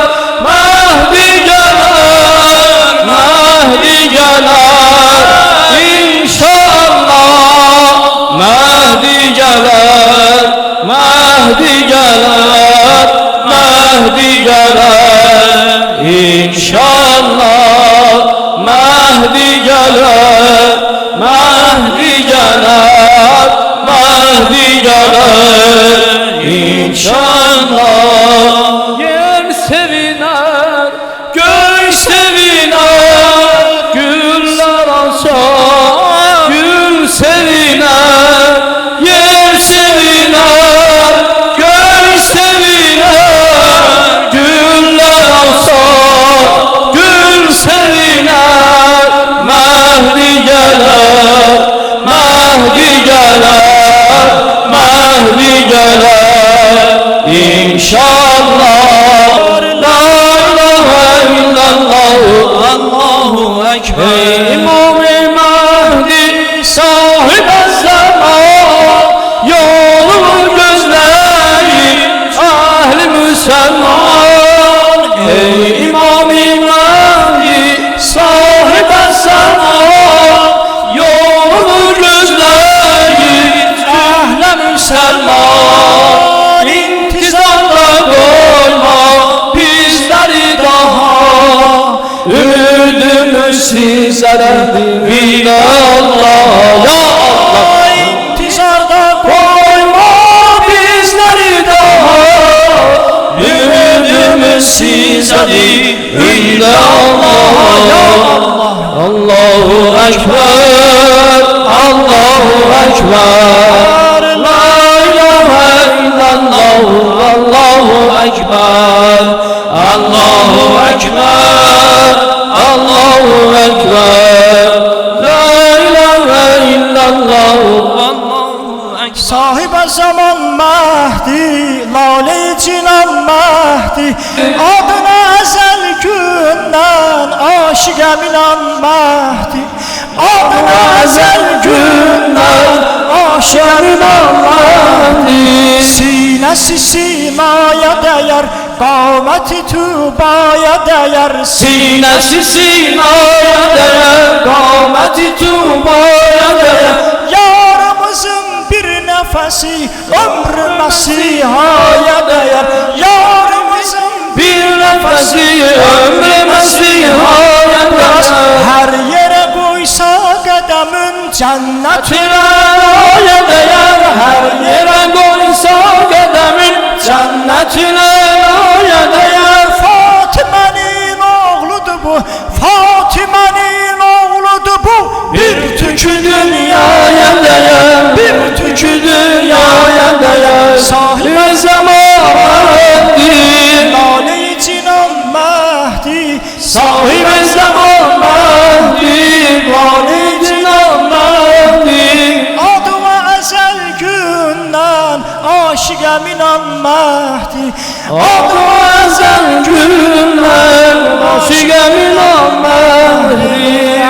Mehdi gələr, Mehdi gələr inşallah. Mehdi gələr, Mehdi gələr, Mehdi gələr inşallah. Mehdi gələr, Mehdi gələr, Mehdi gələr inşallah. Yer sevinər, göy sevinər, güller açar, gül sevinər. Yer sevinər, göy sevinər, güller açar, gül sevinər. Mehdi gələr, Mehdi gələr, Mehdi gələr inşallah. illallah. Ya Allah, intizarda koyma bizleri daha, ümidimiz sizedir illallah. Ya Allah, Allahu Ekber, Allahu Ekber, la ilahe illallah, Allahu Ekber, Allahu Ekber, Allahu Ekber, la ilahe illallah, Allahu Ekber. sahibe zaman Mehdi, lale cinan Mehdi, adına ezel günden aşık eminan Mehdi, adına ezel günden aşık eminan Mehdi. Sinesi simaya değer, kâmeti tubaya değer, Sinesi sinaya değer, kâmeti tubaya değer. yarımızın bir nefesi ömrü mesihaya değer, yarımızın Bir nefesi ömrü mesihaya değer. her yere koysa kademin cennetine değer, her yere koysa kademin cennetine değer. Fatime'nin oğludur bu, Fatime'nin oğludur bu, Bir tükü dünyaya değer, bir tükü dünyaya değer. Sahibe zaman Mehdi, lale cinan Mehdi, sahibe zaman Mehdi, vali cinan Mehdi. adı ve ezel günden aşık eminan Mehdi, Adı ezel günler, aşık emin Mehdi.